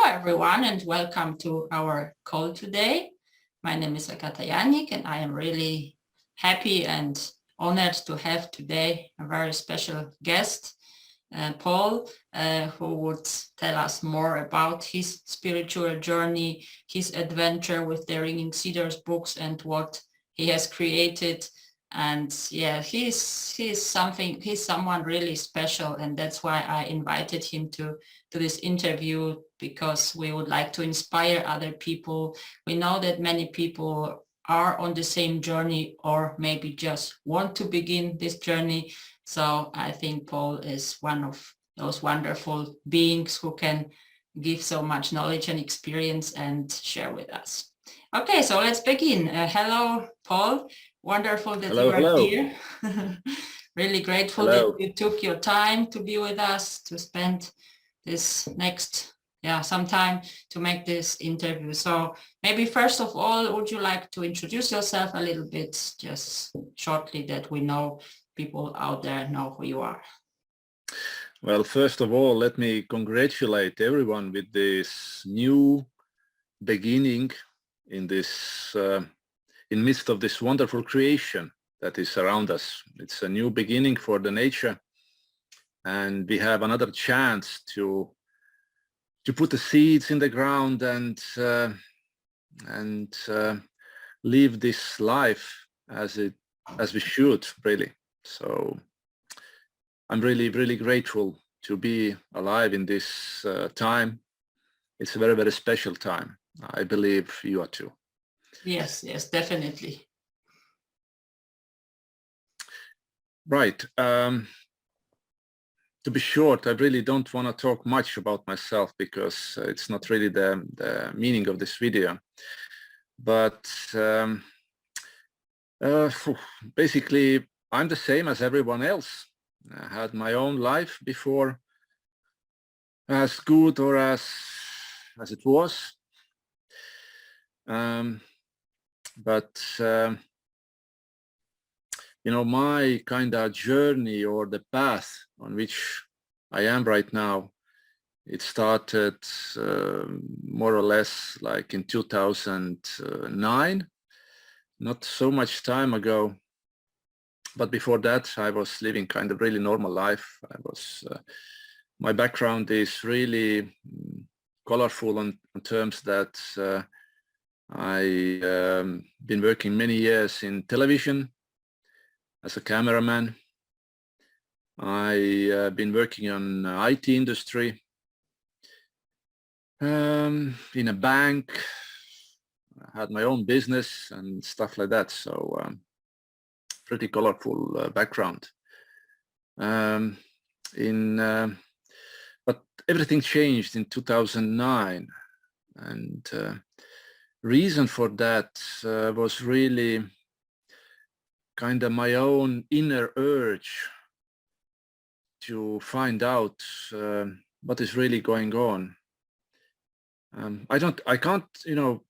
everyone, and welcome to our call today. My name is Agata Janik, and I am really happy and honored to have today a very special guest, Paul, who would tell us more about his spiritual journey, his adventure with the Ringing Cedars books, and what he has created. And yeah, he's someone really special, and that's why I invited him to this interview, because we would like to inspire other people. We know that many people are on the same journey, or maybe just want to begin this journey. So I think Paul is one of those wonderful beings who can give so much knowledge and experience and share with us. Okay, so let's begin. Hello, Paul. Wonderful that you are here. Really grateful that you took your time to be with us, to spend this next, some time to make this interview. So maybe first of all, would you like to introduce yourself a little bit, just shortly, that we know people out there know who you are? Well, first of all, let me congratulate everyone with this new beginning in this in midst of this wonderful creation that is around us. It's a new beginning for the nature, and we have another chance to put the seeds in the ground and live this life as we should, really. So I'm really grateful to be alive in this time. It's a very special time. I believe you are too. Yes, definitely. Right. To be short, I really don't want to talk much about myself, because it's not really the meaning of this video. But basically, I'm the same as everyone else. I had my own life before, as good or as it was. But you know, my kind of journey, or the path on which I am right now, it started more or less like in 2009, not so much time ago. But before that, I was living kind of really normal life. My background is really colorful on terms that I been working many years in television as a cameraman. I been working on IT industry, in a bank. I had my own business and stuff like that. So pretty colorful background. But everything changed in 2009, and reason for that was really kind of my own inner urge to find out what is really going on. I can't, you know,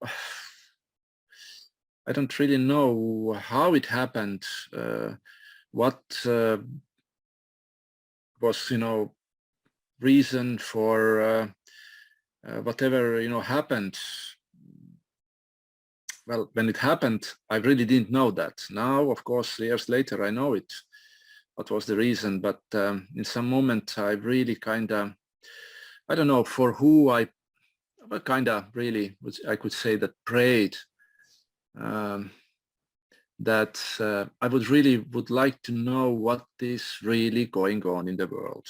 I don't really know how it happened, what was, you know, reason for whatever, you know, happened. Well, when it happened, I really didn't know that. Now, of course, years later, I know it, what was the reason. But in some moment, I really kind of, I don't know for who I kind of really, I could say that prayed, that I would like to know what is really going on in the world.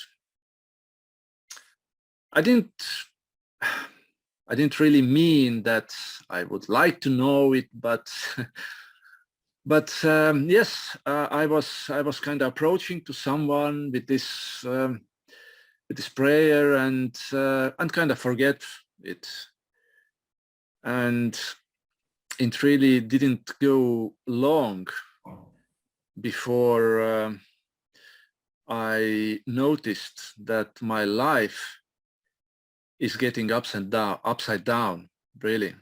I didn't really mean that I would like to know it, but yes, I was kind of approaching to someone with this prayer, and kind of forget it, and it really didn't go long before I noticed that my life is getting upside down, really.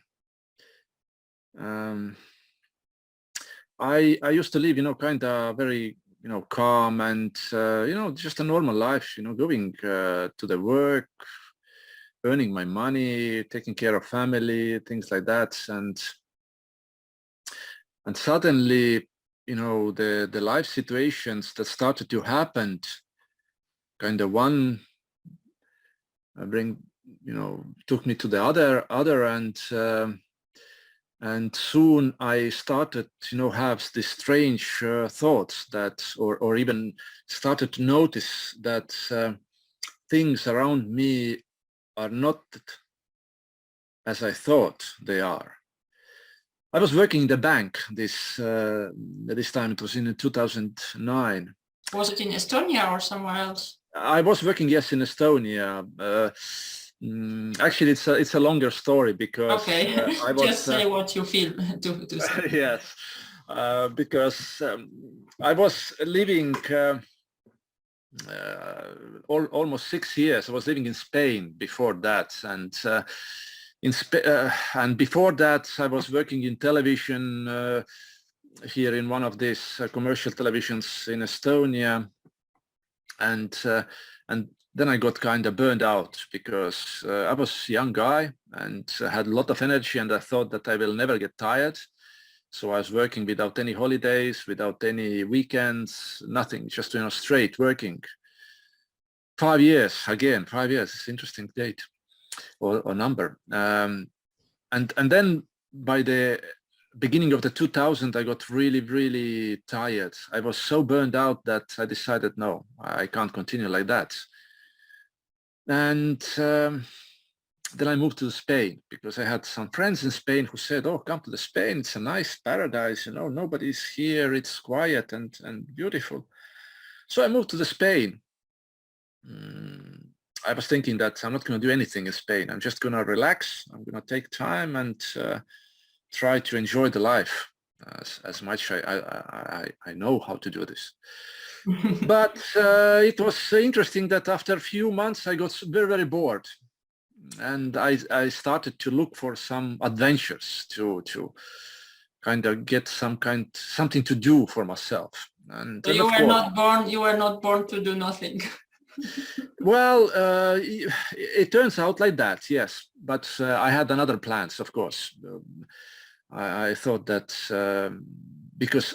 I used to live, you know, kind of very, you know, calm and, you know, just a normal life, you know, going to the work, earning my money, taking care of family, things like that. And suddenly, you know, the life situations that started to happen, kind of one took me to the other, and soon I started, you know, have these strange thoughts that, or even started to notice that things around me are not as I thought they are. I was working in the bank this time. It was in 2009. Was it in Estonia or somewhere else? I was working, yes, in Estonia. Actually, it's a longer story because okay. I was just say what you feel to say. yes, because I was living almost 6 years. I was living in Spain before that, and and before that, I was working in television here in one of these commercial televisions in Estonia, and then I got kind of burned out because I was a young guy and had a lot of energy, and I thought that I will never get tired. So I was working without any holidays, without any weekends, nothing, just, you know, straight working. 5 years, again, 5 years, it's an interesting date or number. And then by the beginning of the 2000, I got really, really tired. I was so burned out that I decided, no, I can't continue like that. And then I moved to Spain because I had some friends in Spain who said, oh, come to the Spain. It's a nice paradise, you know, nobody's here. It's quiet and beautiful. So I moved to the Spain. I was thinking that I'm not going to do anything in Spain. I'm just going to relax. I'm going to take time and try to enjoy the life as much I know how to do this. But it was interesting that after a few months I got very, very bored, and I started to look for some adventures to kind of get something to do for myself. And so you were not born to do nothing. Well, it turns out like that, yes. But I had another plans, of course. I thought that because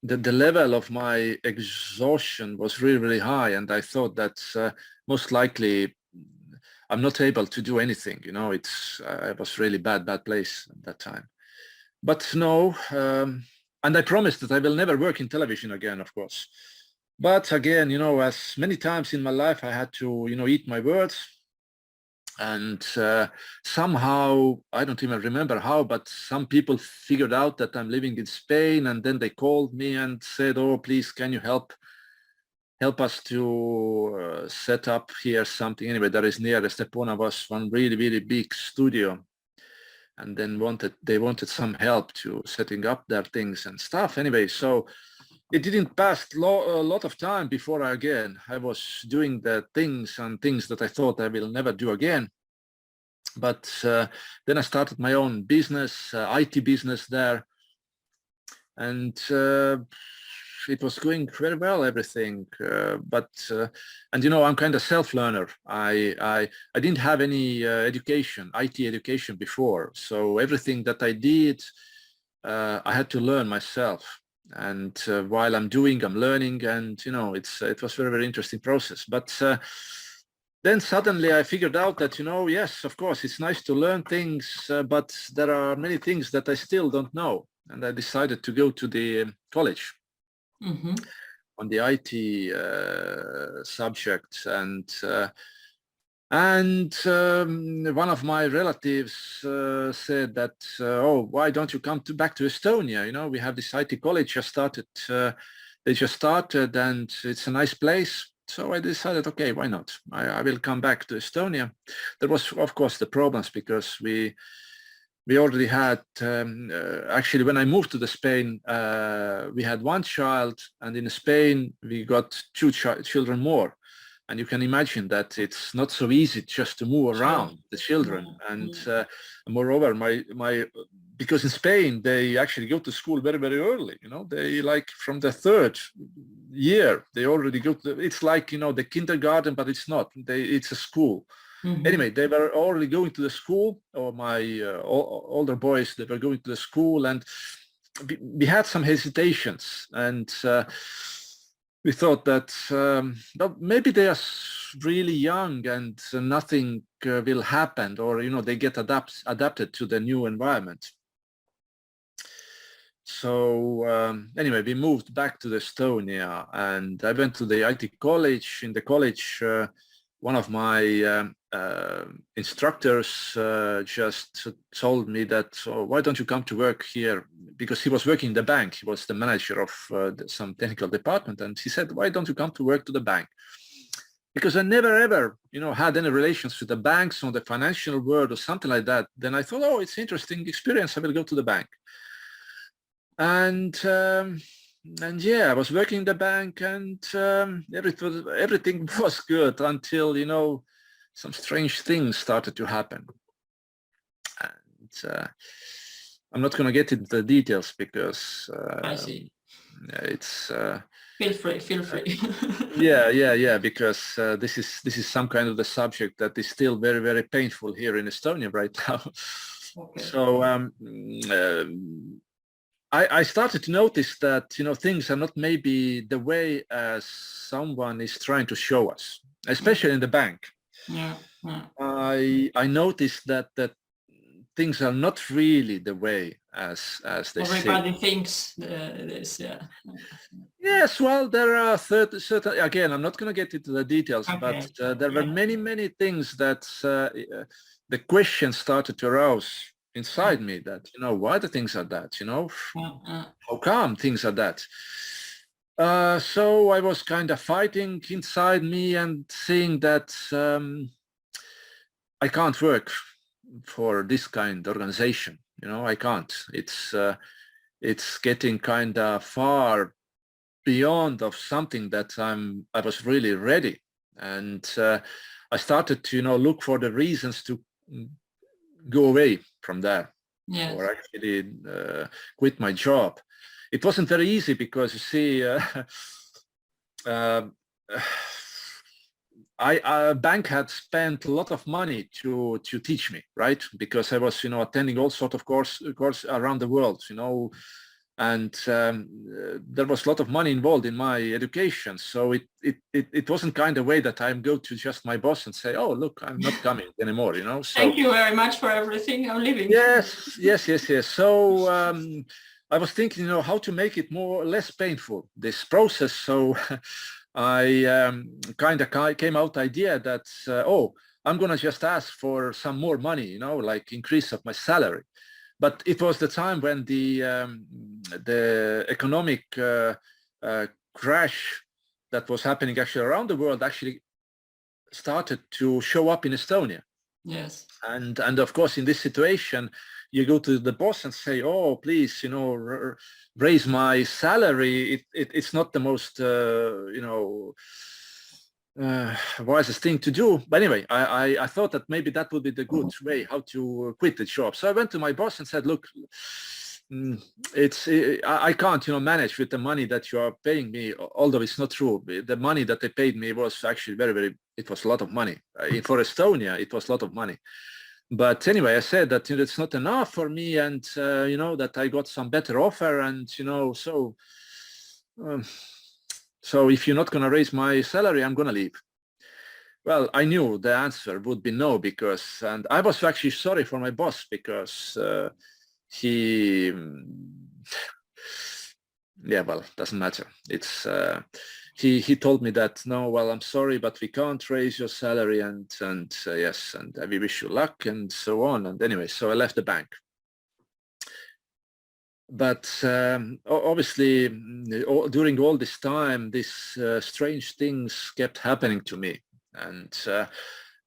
the level of my exhaustion was really, really high, and I thought that most likely I'm not able to do anything. You know, it was really bad place at that time. But no, and I promised that I will never work in television again, of course. But again, you know, as many times in my life, I had to, you know, eat my words. And somehow, I don't even remember how, but some people figured out that I'm living in Spain, and then they called me and said, oh, please, can you help us to set up here something. Anyway, there is near Estepona was one really, really big studio, and then they wanted some help to setting up their things and stuff. Anyway, so it didn't pass a lot of time before I was doing the things that I thought I will never do again. But then I started my own business, IT business there, and it was going very well, everything. And you know, I'm kind of self-learner. I didn't have any IT education before, so everything that I did, I had to learn myself. And while I'm learning, and you know, it was very, very interesting process. But then suddenly I figured out that, you know, yes, of course, it's nice to learn things, but there are many things that I still don't know. And I decided to go to the college on the IT subject. And one of my relatives said that, oh, why don't you come back to Estonia? You know, we have this IT college just started. They just started, and it's a nice place. So I decided, okay, why not? I will come back to Estonia. There was, of course, the problems because we already had, actually, when I moved to the Spain, we had one child, and in Spain, we got two children more. And you can imagine that it's not so easy just to move around the children. And moreover, because in Spain, they actually go to school very, very early. They like from the third year, they already go to, it's like, the kindergarten, but it's not, it's a school. Anyway, they were already going to the school, or my older boys, they were going to the school, and we had some hesitations, and we thought that well, maybe they are really young and nothing will happen, or they get adapted to the new environment. So anyway, we moved back to Estonia, and I went to the IT college. In the college, one of my instructors just told me that, why don't you come to work here? Because he was working in the bank. He was the manager of some technical department. And he said, why don't you come to work to the bank? Because I never ever, had any relations with the banks or the financial world or something like that. Then I thought, oh, it's an interesting experience. I will go to the bank. And yeah, I was working in the bank, and everything was good until, some strange things started to happen. And I'm not going to get into the details because I see. It's feel free. yeah, because this is some kind of the subject that is still very, very painful here in Estonia right now. Okay. So I started to notice that things are not maybe the way as someone is trying to show us, especially in the bank. Yeah. I noticed that things are not really the way as they everybody thinks this. Yeah. Yes, well, there are certain. Again, I'm not going to get into the details, okay. But there were many things that the question started to arouse inside me. That why the things are that. How come things are that? So I was kind of fighting inside me and saying that I can't work for this kind of organization. I can't. It's getting kind of far beyond of something that I was really ready. And I started to look for the reasons to go away from there. Yes. Or actually quit my job. It wasn't very easy because you see bank had spent a lot of money to teach me, right? Because I was attending all sorts of course around the world, and there was a lot of money involved in my education. So it wasn't kind of way that I go to just my boss and say, oh, look, I'm not coming anymore, So, thank you very much for everything. I'm leaving. Yes. So I was thinking, how to make it less painful, this process. So I kind of came out idea that, I'm going to just ask for some more money, like increase of my salary. But it was the time when the economic crash that was happening actually around the world actually started to show up in Estonia. Yes. And of course, in this situation, you go to the boss and say, oh, please, raise my salary. It's not the most, wisest thing to do. But anyway, I thought that maybe that would be the good way how to quit the job. So I went to my boss and said, look, I can't, manage with the money that you are paying me, although it's not true. The money that they paid me was actually it was a lot of money. For Estonia, it was a lot of money. But anyway, I said that it's not enough for me, and that I got some better offer, and so if you're not going to raise my salary, I'm going to leave. Well, I knew the answer would be no, and I was actually sorry for my boss because he, doesn't matter. It's he told me that, no, well, I'm sorry, but we can't raise your salary, and yes, and we wish you luck, and so on. And anyway, so I left the bank. But obviously, during all this time, these strange things kept happening to me. And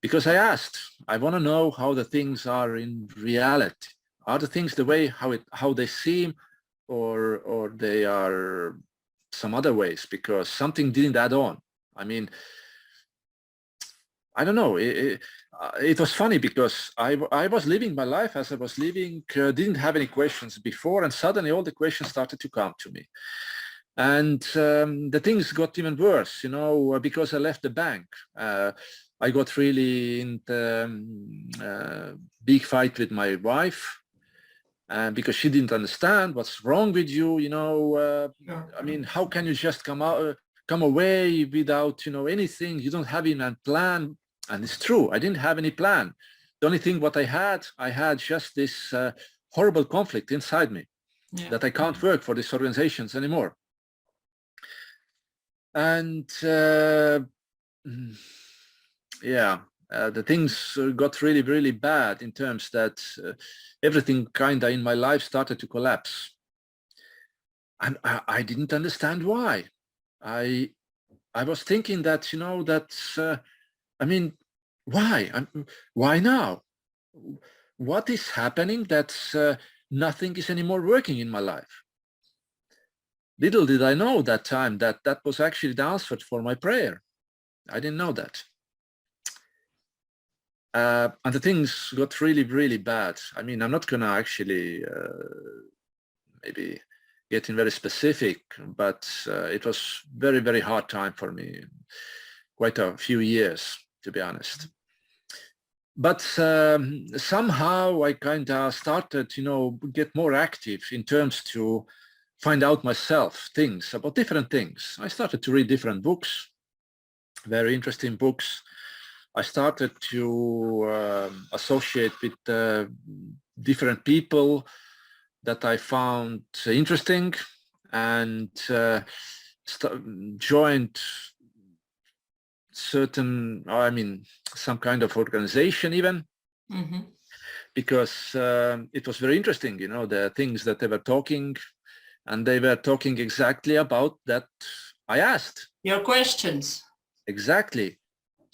because I asked, I want to know how the things are in reality. Are the things the way how they seem, or they are some other ways? Because something didn't add on. I mean, I don't know. It was funny because I was living my life as I was living, didn't have any questions before, and suddenly all the questions started to come to me. And the things got even worse, because I left the bank. I got really in the big fight with my wife because she didn't understand what's wrong with you. Sure. I mean, how can you just come away without anything? You don't have even a plan. And it's true, I didn't have any plan. The only thing what I had just this horrible conflict inside me, that I can't work for these organizations anymore. And the things got really, really bad in terms that everything kind of in my life started to collapse. And I didn't understand why. I was thinking that, I mean, why? Why now? What is happening that nothing is anymore working in my life? Little did I know that time that was actually the answer for my prayer. I didn't know that. And the things got really, really bad. I mean, I'm not gonna actually maybe getting very specific, but it was very, very hard time for me, quite a few years, to be honest. But somehow I kind of started, get more active in terms to find out myself things about different things. I started to read different books, very interesting books. I started to associate with different people that I found interesting, and joined certain, some kind of organization even, because it was very interesting, the things that they were talking, and they were talking exactly about that I asked. Your questions. Exactly.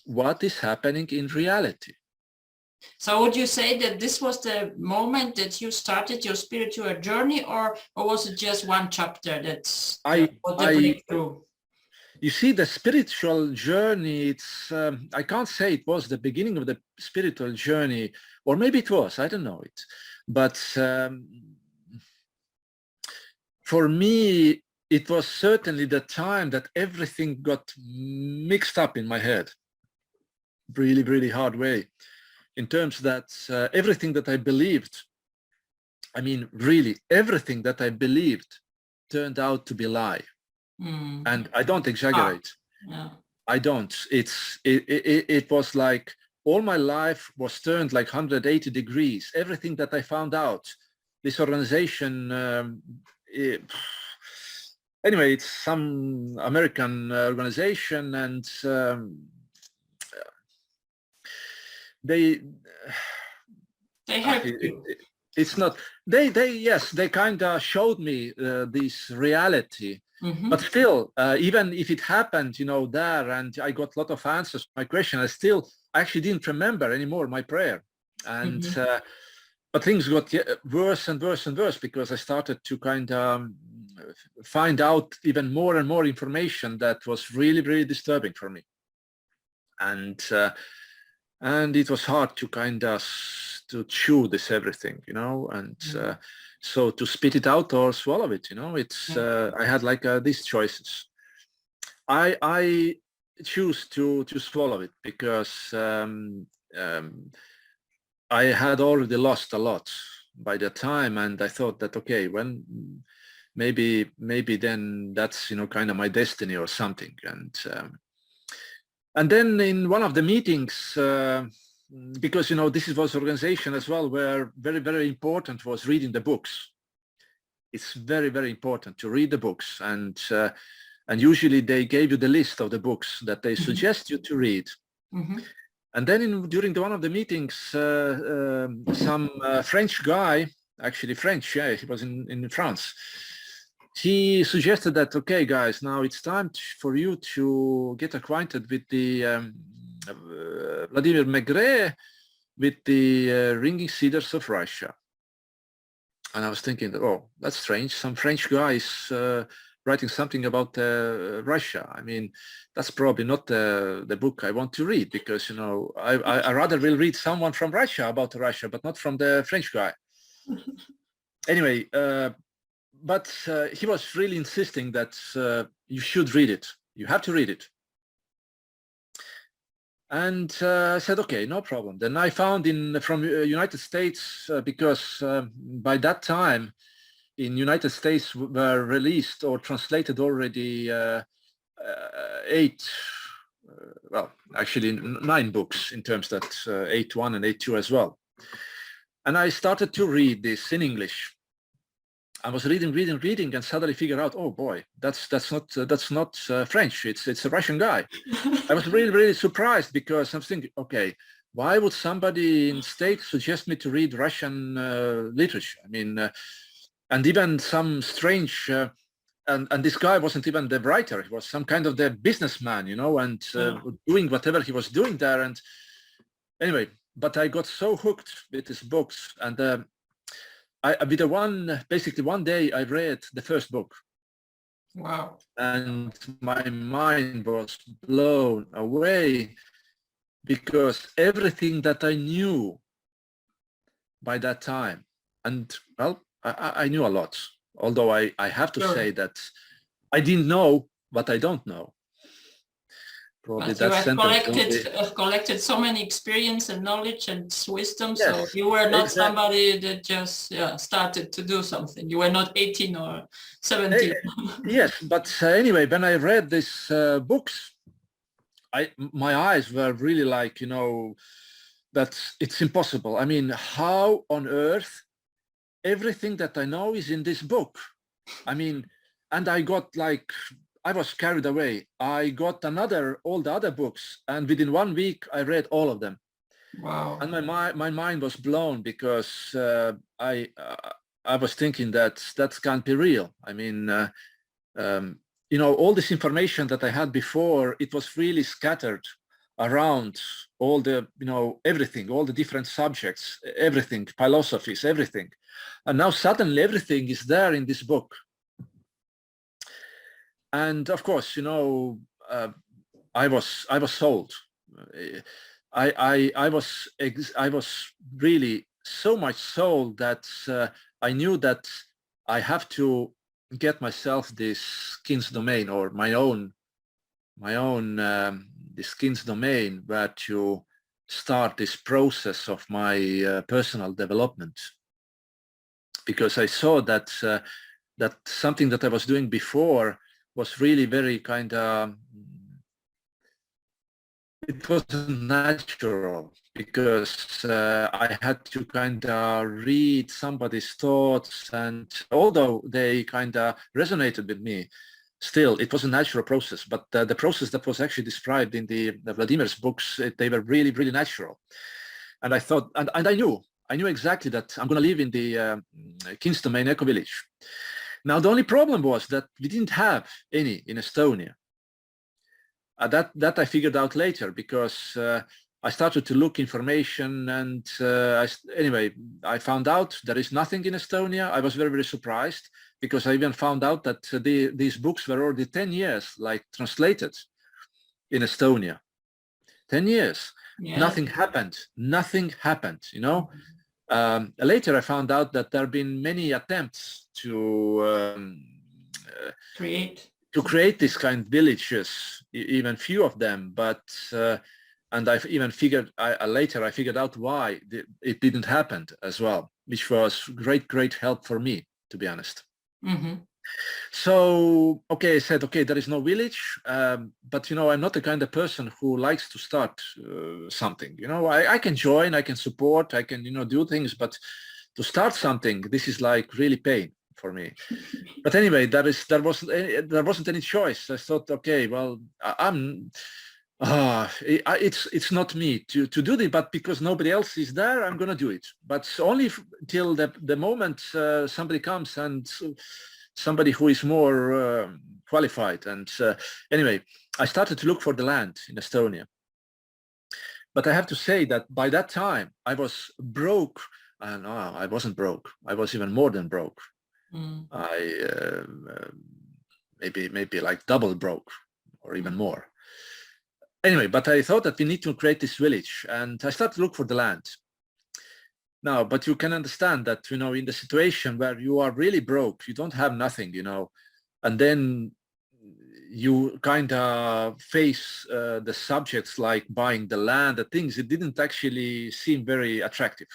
What is happening in reality? So would you say that this was the moment that you started your spiritual journey, or was it just one chapter that's the breakthrough? You see, the spiritual journey, it's, I can't say it was the beginning of the spiritual journey, or maybe it was, I don't know it. But for me, it was certainly the time that everything got mixed up in my head. Really, really hard way. In terms that everything that I believed, really everything that I believed turned out to be a lie. And I don't exaggerate. I don't. It was like all my life was turned like 180 degrees. Everything that I found out, this organization, anyway, it's some American organization, and they helped you. It's not, yes, they kind of showed me this reality. But still, even if it happened, there, and I got a lot of answers to my question, I actually didn't remember anymore my prayer. And but things got worse and worse and worse, because I started to kind of find out even more and more information that was really, really disturbing for me. And it was hard to kind of to chew this everything, and so to spit it out or swallow it, it's I had like these choices. I choose to swallow it, because I had already lost a lot by the time, and I thought that, okay, when maybe then that's kind of my destiny or something. And then in one of the meetings, because this was organization as well, where very, very important was reading the books. It's very, very important to read the books, and usually they gave you the list of the books that they suggest you to read. And then during one of the meetings, some French guy, actually French, yeah, he was in France. He suggested that, okay, guys, now it's time for you to get acquainted with the Vladimir Maigret, with the ringing Cedars of Russia. And I was thinking, oh, that's strange. Some French guys writing something about Russia. I mean, that's probably not the book I want to read, because, you know, I rather will read someone from Russia about Russia, but not from the French guy. Anyway, but he was really insisting that you should read it. You have to read it. And I said, okay, no problem. Then I found from United States, because by that time in United States were released or translated already 9 books, in terms that 8.1 and 8.2 as well. And I started to read this in English. I was reading, and suddenly figured out, oh boy, that's not French. It's a Russian guy. I was really surprised, because I'm thinking, okay, why would somebody in States suggest me to read Russian literature? I mean, and even some strange, and this guy wasn't even the writer. He was some kind of the businessman, you know, and doing whatever he was doing there. And anyway, but I got so hooked with his books, and basically one day I read the first book. Wow. And my mind was blown away, because everything that I knew by that time, and well, I knew a lot, although I have to say that I didn't know what I don't know. Probably but you have collected so many experience and knowledge and wisdom. Yes, so you were not somebody that just started to do something. You were not 18 or 17. Yes, but anyway, when I read these books, my eyes were really like, you know, that it's impossible. I mean, how on earth everything that I know is in this book? I mean, and I got like, I was carried away. I got all the other books, and within 1 week I read all of them. Wow. And my mind was blown, because I was thinking that can't be real. I mean, you know, all this information that I had before, it was really scattered around all the, you know, everything, all the different subjects, everything, philosophies, everything. And now suddenly everything is there in this book. And of course, you know, I was sold. I was really so much sold that I knew that I have to get myself this Kin's domain, or my own this Kin's domain, where to start this process of my personal development, because I saw that that something that I was doing before was really very kind of, it wasn't natural, because I had to kind of read somebody's thoughts, and although they kind of resonated with me, still it was a natural process. But the process that was actually described in the Vladimir's books, they were really natural. And I thought, and I knew exactly that I'm going to live in the Kin's Domain Eco Village. Now, the only problem was that we didn't have any in Estonia. That I figured out later, because I started to look information, and anyway, I found out there is nothing in Estonia. I was very surprised, because I even found out that these books were already 10 years like translated in Estonia. 10 years. Yeah. Nothing happened, you know. Later I found out that there have been many attempts to create these kind of villages, even few of them, but and I've even figured later I figured out why it didn't happen as well, which was great help for me, to be honest. Mm-hmm. So okay, I said, okay, there is no village, but you know, I'm not the kind of person who likes to start something. You know, I can join, I can support, I can, you know, do things, but to start something, this is like really pain for me. But anyway, there wasn't any choice. I thought, okay, well, it's not me to do this, but because nobody else is there, I'm gonna do it. But only till the moment somebody comes, and somebody who is more qualified. And anyway, I started to look for the land in Estonia. But I have to say that by that time I was broke. No, I wasn't broke. I was even more than broke. Mm. maybe like double broke or even more. Anyway, but I thought that we need to create this village, and I started to look for the land. Now, but you can understand that, in the situation where you are really broke, you don't have nothing, and then you kind of face the subjects like buying the land, the things, it didn't actually seem very attractive.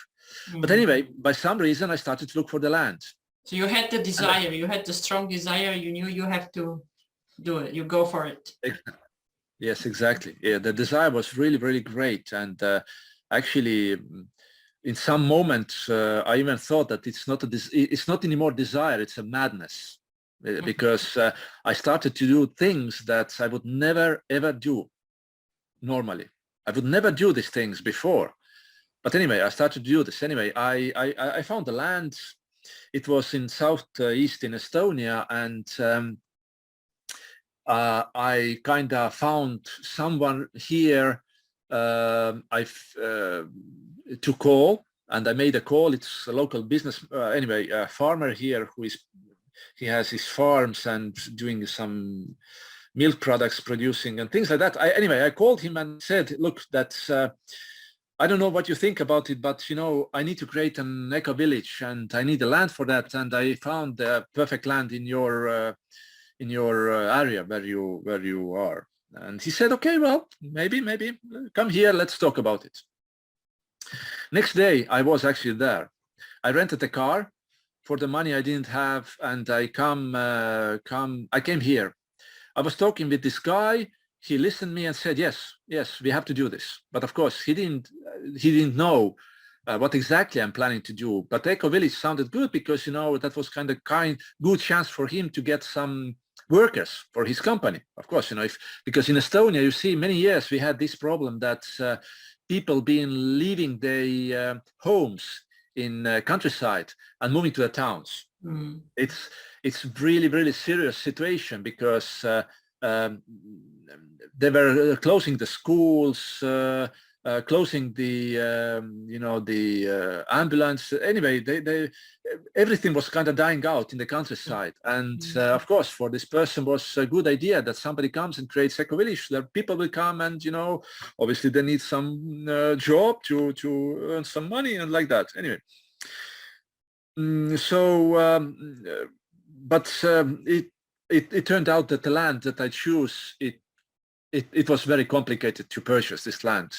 But anyway, by some reason, I started to look for the land. So you had the desire, you had the strong desire, you knew you have to do it, you go for it. Yes, exactly. Yeah, the desire was really, really great. And actually, in some moments, I even thought that it's not anymore desire, it's a madness. Because I started to do things that I would never, ever do normally. I would never do these things before. But anyway, I started to do this. Anyway, I found the land. It was in southeast in Estonia, and I kind of found someone here to call, and I made a call. It's a local business, anyway, a farmer here he has his farms and doing some milk products producing and things like that. Anyway, I called him and said, look, that's, I don't know what you think about it, but I need to create an eco village and I need the land for that. And I found the perfect land in your area where you are. And he said, okay, well, maybe come here, let's talk about it. Next day, I was actually there. I rented a car for the money I didn't have, and I came here. I was talking with this guy. He listened to me and said, yes, we have to do this. But of course, he didn't know what exactly I'm planning to do. But Eco Village sounded good because, that was good chance for him to get some workers for his company. Of course, because in Estonia, you see, many years we had this problem that people being leaving their homes in countryside and moving to the towns. It's really, really serious situation because they were closing the schools, closing the the ambulance. Anyway, everything was kind of dying out in the countryside, and of course, for this person was a good idea that somebody comes and creates eco village. That people will come and obviously they need some job to earn some money and like that. Anyway, it turned out that the land that I choose it was very complicated to purchase this land.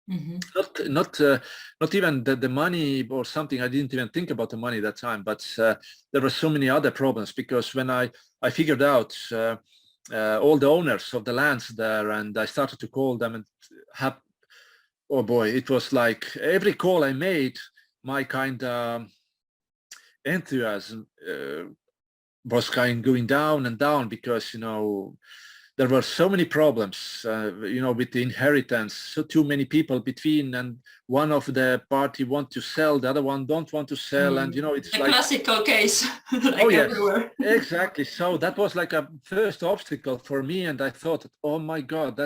Not even the money or something. I didn't even think about the money that time, but there were so many other problems because when I figured out all the owners of the lands there, and I started to call them and oh boy, it was like every call I made, my kind of enthusiasm was going down and down because there were so many problems, with the inheritance, so too many people between, and one of the party want to sell, the other one don't want to sell, and it's a like classical case, like oh yes, everywhere. Exactly. So that was like a first obstacle for me, and I thought, oh my God,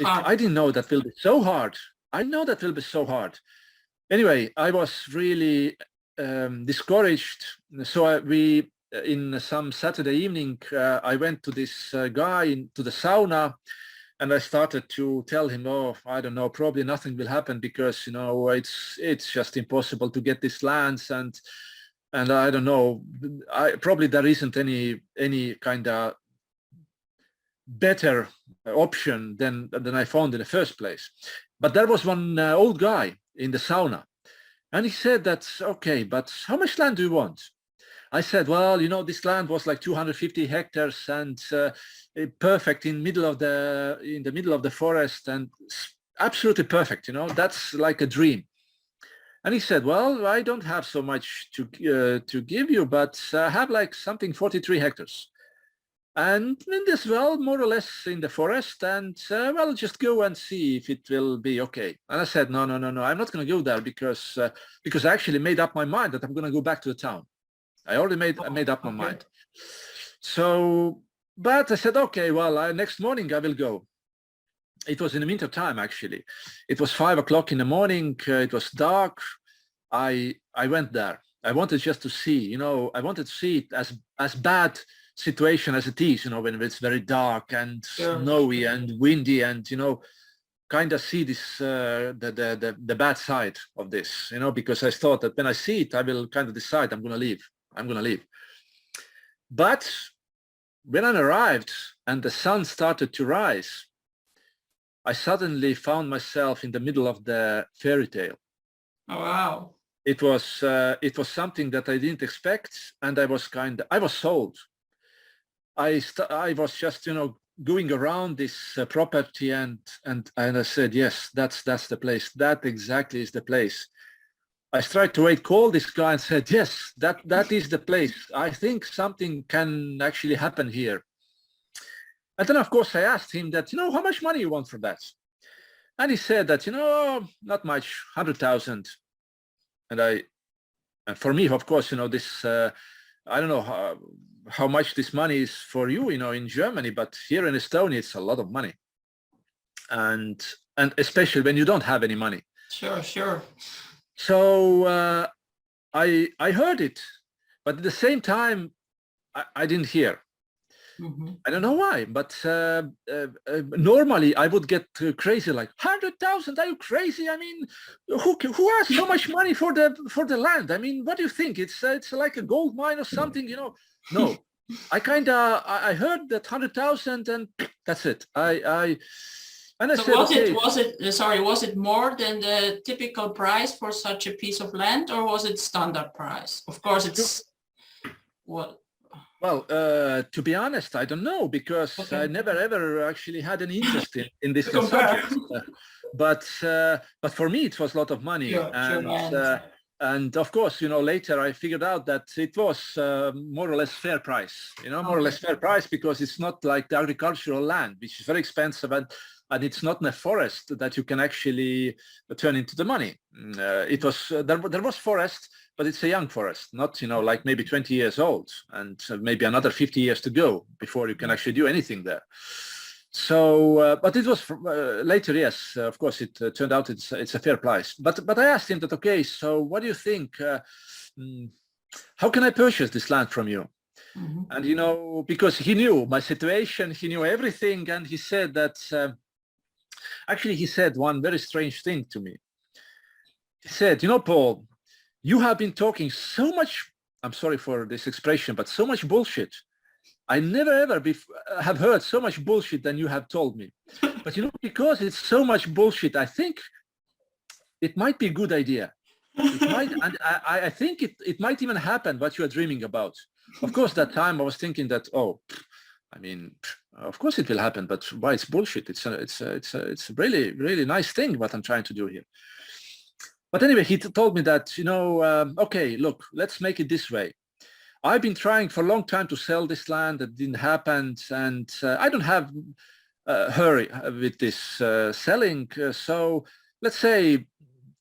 I didn't know that will be so hard. I know that will be so hard. Anyway, I was really discouraged. So in some Saturday evening, I went to this guy to the sauna, and I started to tell him, oh, I don't know, probably nothing will happen because it's just impossible to get these lands, and I don't know, probably there isn't any kind of better option than I found in the first place. But there was one old guy in the sauna, and he said that, okay, but how much land do you want? I said, well, this land was like 250 hectares and perfect in the middle of the forest, and absolutely perfect. That's like a dream. And he said, well, I don't have so much to give you, but I have like something 43 hectares. And in this, well, more or less in the forest, and well, just go and see if it will be okay. And I said, no, I'm not going to go there because I actually made up my mind that I'm going to go back to the town. I already made up my mind. So, but I said, okay, well, next morning I will go. It was in the winter time, actually. It was 5 o'clock in the morning. It was dark. I went there. I wanted just to see, I wanted to see it as bad situation as it is, when it's very dark and Sure. snowy and windy, and kind of see this the bad side of this, because I thought that when I see it, I will kind of decide I'm gonna leave. But when I arrived and the sun started to rise, I suddenly found myself in the middle of the fairy tale. Oh, wow. It was something that I didn't expect, and I was sold. I was just going around this property, and I said, yes, that's the place. That exactly is the place. I tried to call this guy and said, yes, that is the place. I think something can actually happen here. And then, of course, I asked him that, how much money you want for that? And he said that, not much, 100,000. And for me, of course, this, I don't know how much this money is for you, in Germany, but here in Estonia, it's a lot of money. And especially when you don't have any money. Sure. So I heard it, but at the same time, I didn't hear. Mm-hmm. I don't know why, but normally I would get crazy, like 100,000. Are you crazy? I mean, who has so much money for the land? I mean, what do you think? It's like a gold mine or something, No, I heard that 100,000, and that's it. And I said, was it more than the typical price for such a piece of land, or was it standard price? Of course, it's what. Well, to be honest, I don't know, because I never ever actually had any interest in this subject. But for me, it was a lot of money, and of course, later I figured out that it was more or less fair price. More or less fair price, because it's not like the agricultural land, which is very expensive, and it's not in a forest that you can actually turn into the money. It was there was forest, but it's a young forest, not like maybe 20 years old, and maybe another 50 years to go before you can actually do anything there. So, but it was later, yes, of course, it turned out it's a fair price. But I asked him that, okay, so what do you think? How can I purchase this land from you? Mm-hmm. And because he knew my situation, he knew everything, and he said that. Actually, he said one very strange thing to me. He said, Paul, you have been talking so much, I'm sorry for this expression, but so much bullshit. I never ever have heard so much bullshit than you have told me. But because it's so much bullshit, I think it might be a good idea. It might, and I think it might even happen what you are dreaming about. Of course, that time I was thinking that, I mean, of course it will happen, but why? It's bullshit. It's a really, really nice thing what I'm trying to do here. But anyway, he told me that, okay, look, let's make it this way. I've been trying for a long time to sell this land. That didn't happen, and I don't have a hurry with this selling. So let's say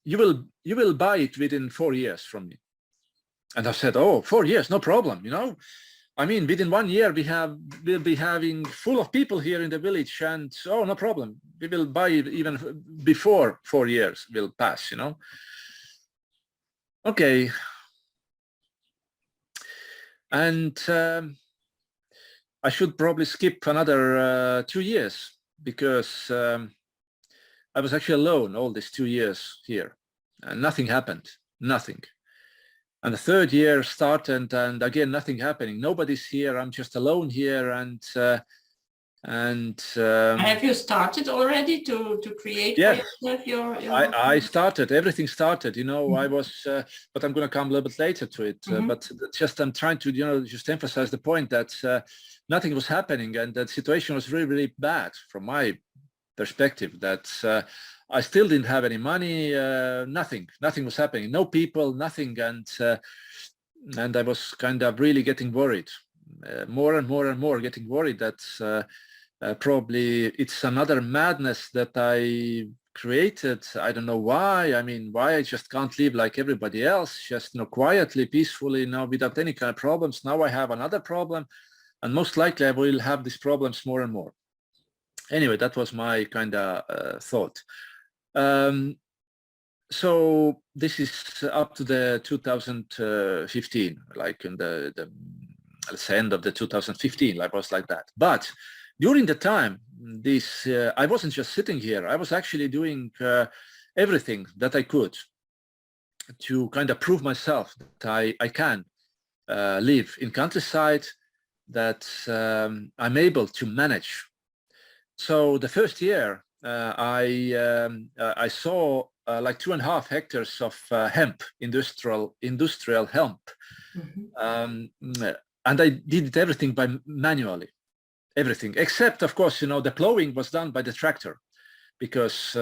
you will buy it within 4 years from me. And I said, 4 years, no problem, I mean, within 1 year, we'll be having full of people here in the village, and no problem. We will buy it even before 4 years will pass, Okay. And I should probably skip another 2 years, because I was actually alone all these 2 years here, and nothing happened, nothing. And the third year started, and again, nothing happening. Nobody's here. I'm just alone here. And have you started already to create? Yes, your I started. Everything started. I was, but I'm going to come a little bit later to it. But just I'm trying to, just emphasize the point that nothing was happening, and that situation was really, really bad from my perspective. That I still didn't have any money, nothing was happening, no people, nothing. And I was kind of really getting worried, more and more getting worried that probably it's another madness that I created. I don't know why. I mean, why I just can't live like everybody else, just, quietly, peacefully, without any kind of problems. Now I have another problem, and most likely I will have these problems more and more. Anyway, that was my kind of thought. So this is up to the 2015, like in the let's say end of the 2015, like was like that. But during the time, this I wasn't just sitting here. I was actually doing everything that I could to kind of prove myself that I can live in countryside, that I'm able to manage. So the first year, I saw like 2.5 hectares of hemp, industrial hemp, and I did everything by manually, everything except, of course, the plowing was done by the tractor, because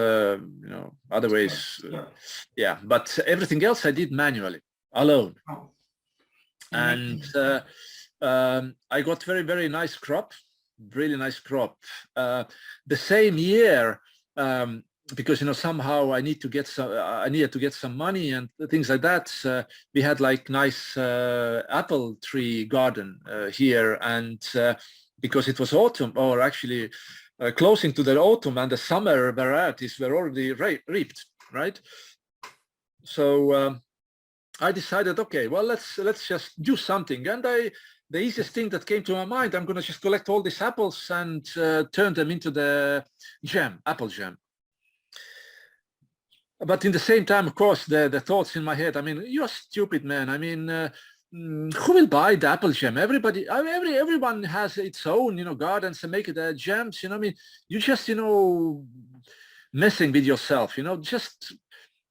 otherwise, yeah. But everything else I did manually, alone. Oh. And I got very, very nice crop, really nice crop. The same year, because somehow I needed to get some money and things like that. We had like nice apple tree garden here, and because it was autumn, or actually closing to the autumn, and the summer varieties were already reaped, right? So I decided, okay, well, let's just do something. And the easiest thing that came to my mind, I'm going to just collect all these apples and turn them into the jam, apple jam. But in the same time, of course, the thoughts in my head, I mean, you're stupid, man. I mean, who will buy the apple jam? Everyone has its own, gardens and make it jams. I mean, you just, messing with yourself, just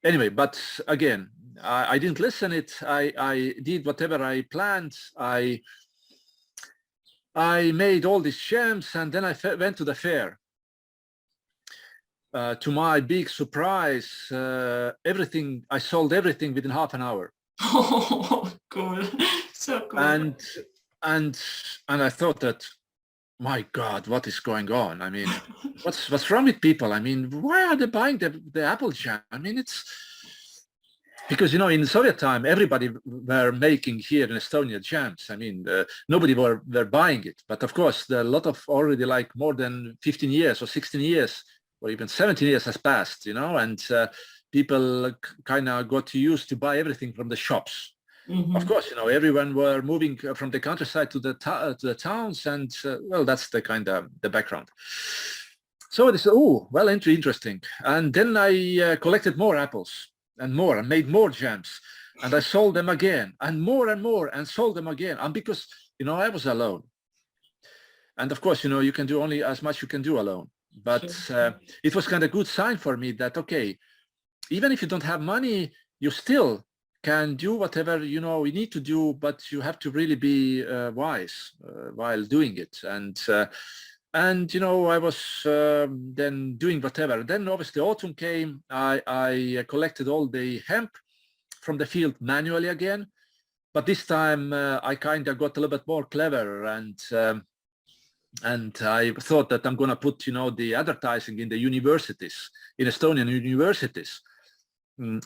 anyway. But again, I didn't listen it. I did whatever I planned. I made all these jams, and then I went to the fair. To my big surprise, I sold everything within half an hour. Oh, cool! So cool. And I thought that, my God, what is going on? I mean, what's wrong with people? I mean, why are they buying the apple jam? I mean, it's because in Soviet time, everybody were making here in Estonia jams. I mean, nobody were buying it. But of course, a lot of already like more than 15 years or 16 years or even 17 years has passed, and people kind of got used to buy everything from the shops. Mm-hmm. Of course, everyone were moving from the countryside to the towns, and well, that's the kind of the background. So this, well, interesting. And then I collected more apples and made more jams, and I sold them again, and more, and sold them again. And because I was alone, and of course, you can do only as much you can do alone. But it was kind of a good sign for me that, okay, even if you don't have money, you still can do whatever you need to do, but you have to really be wise while doing it. And I was then doing whatever. Then obviously autumn came. I collected all the hemp from the field manually again, but this time I kind of got a little bit more clever, and I thought that I'm going to put the advertising in the universities, in Estonian universities.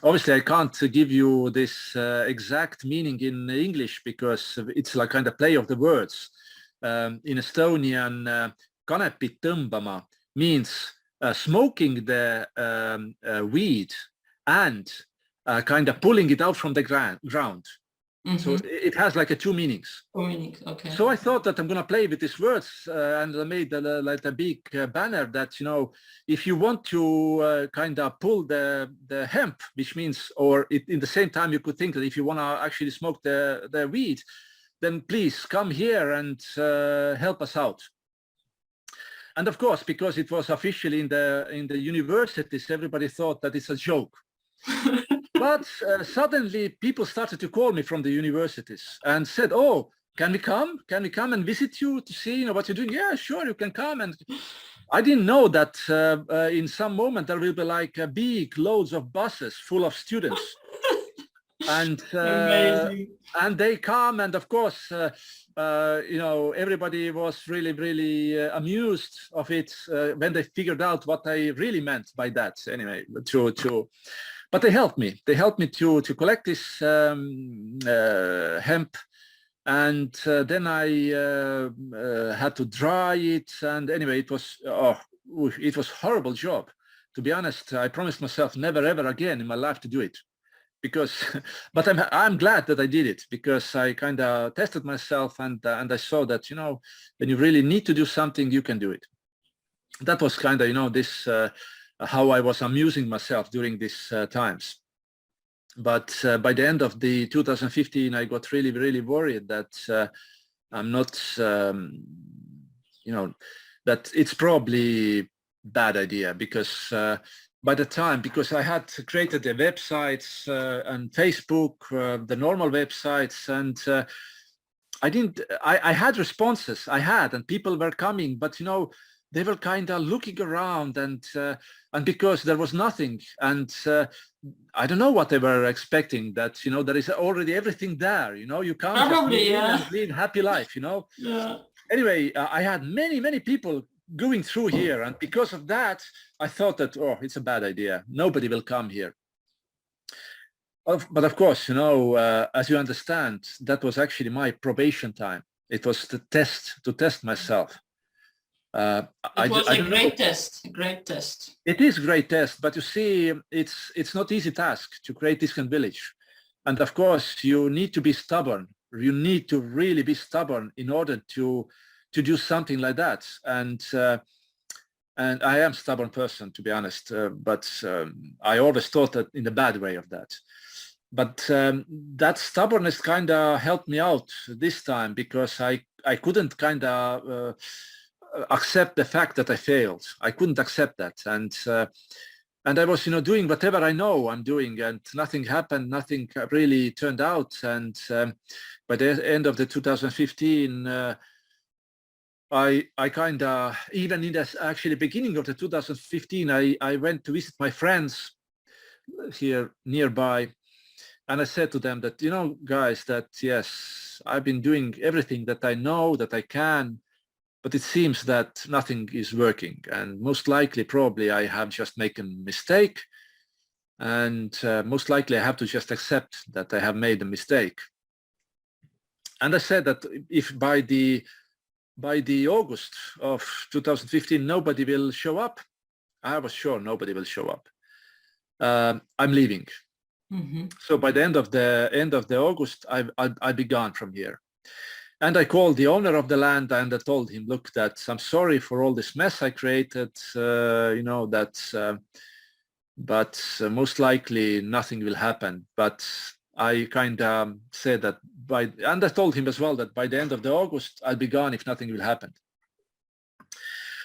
Obviously, I can't give you this exact meaning in English, because it's like kind of play of the words. In Estonian, kanepit tõmbama means smoking the weed and kind of pulling it out from the ground. Mm-hmm. So it has like two meanings. Okay. So I thought that I'm going to play with these words, and I made like a big banner that, if you want to kind of pull the hemp, which means, or in the same time, you could think that if you want to actually smoke the weed, then please come here and help us out. And of course, because it was officially in the universities, everybody thought that it's a joke. But suddenly people started to call me from the universities and said, "Oh, can we come? Can we come and visit you to see what you're doing?" "Yeah, sure, you can come." And I didn't know that in some moment there will be like big loads of buses full of students. And they come, and of course, everybody was really, really amused of it when they figured out what I really meant by that. Anyway, but they helped me. They helped me to collect this hemp, and then I had to dry it. And anyway, it was horrible job. To be honest, I promised myself never ever again in my life to do it. because, but I'm glad that I did it, because I kind of tested myself, and I saw that, you know, when you really need to do something, you can do it. That was kind of, you know, this how I was amusing myself during these times. But by the end of the 2015, I got really, really worried that I'm not, you know, that it's probably bad idea, because by the time, because I had created the websites and Facebook, the normal websites, and I had responses, and people were coming, but, you know, they were kind of looking around, and because there was nothing, and I don't know what they were expecting, that, you know, there is already everything there, you know, you can't Probably, just yeah. and live happy life, you know. Yeah. Anyway, I had many people going through here, and because of that, I thought that, oh, it's a bad idea. Nobody will come here. But of course, you know, as you understand, that was actually my probation time. It was to test myself. It was a great test, a great test. It is a great test, but you see, it's not easy task to create this kind of village. And of course, you need to be stubborn. You need to really be stubborn in order to do something like that. And I am a stubborn person, to be honest, but I always thought that in a bad way of that. But that stubbornness kind of helped me out this time, because I couldn't kind of accept the fact that I failed. I couldn't accept that, and I was, you know, doing whatever I know I'm doing, and nothing happened. Nothing really turned out. And by the end of the 2015, I kind of, even in the actually beginning of the 2015, I went to visit my friends here nearby, and I said to them that, you know, guys, that yes, I've been doing everything that I know that I can, but it seems that nothing is working, and most likely, probably, I have just made a mistake, and most likely I have to just accept that I have made a mistake. And I said that if by the August of 2015 nobody will show up, I was sure nobody will show up. I'm leaving. Mm-hmm. So by the end of the August, I'll be gone from here. And I called the owner of the land, and I told him, look, that I'm sorry for all this mess I created, you know, that, but most likely nothing will happen. But I kind of said that and I told him as well that by the end of the August, I'll be gone if nothing will happen.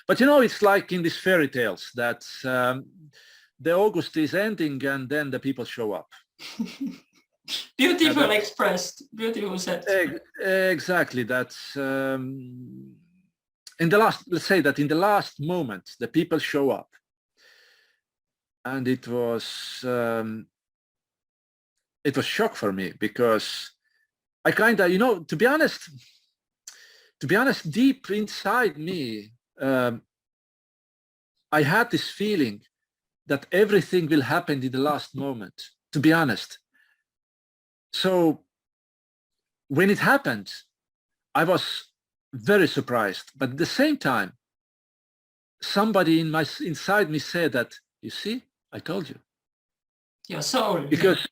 But, you know, it's like in these fairy tales that the August is ending, and then the people show up. Beautiful expressed, beautiful said. Exactly. That's in the last, let's say that in the last moment, the people show up. And it was shock for me, because I kind of, you know, to be honest, deep inside me, I had this feeling that everything will happen in the last moment, to be honest. So when it happened, I was very surprised. But at the same time, somebody inside me said that, you see, I told you. Your soul. Because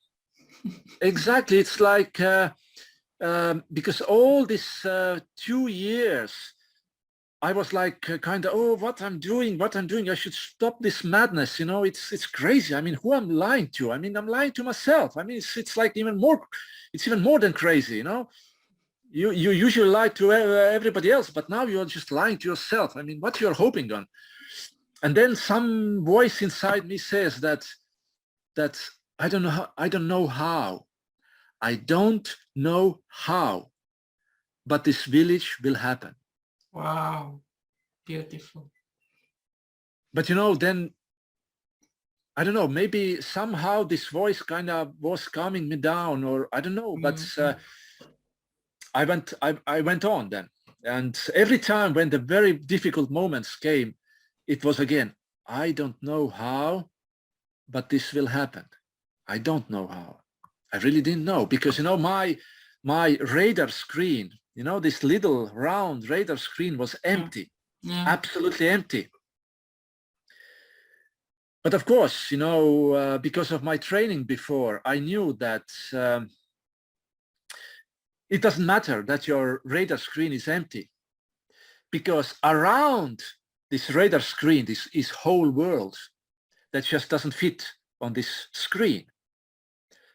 exactly, it's like, because all these 2 years, I was like kind of, oh, what I'm doing, I should stop this madness. You know, it's crazy. I mean, who I'm lying to? I mean, I'm lying to myself. I mean, it's like even more than crazy, you know. You usually lie to everybody else, but now you're just lying to yourself. I mean, what you're hoping on? And then some voice inside me says that I don't know how, but this village will happen. Wow, beautiful. But, you know, then, I don't know, maybe somehow this voice kind of was calming me down, or I don't know, but I went on then. And every time when the very difficult moments came, it was again, I don't know how, but this will happen. I don't know how. I really didn't know, because, you know, my radar screen, you know, this little round radar screen was empty, absolutely empty. But of course, you know, because of my training before, I knew that it doesn't matter that your radar screen is empty, because around this radar screen, this is whole world that just doesn't fit on this screen.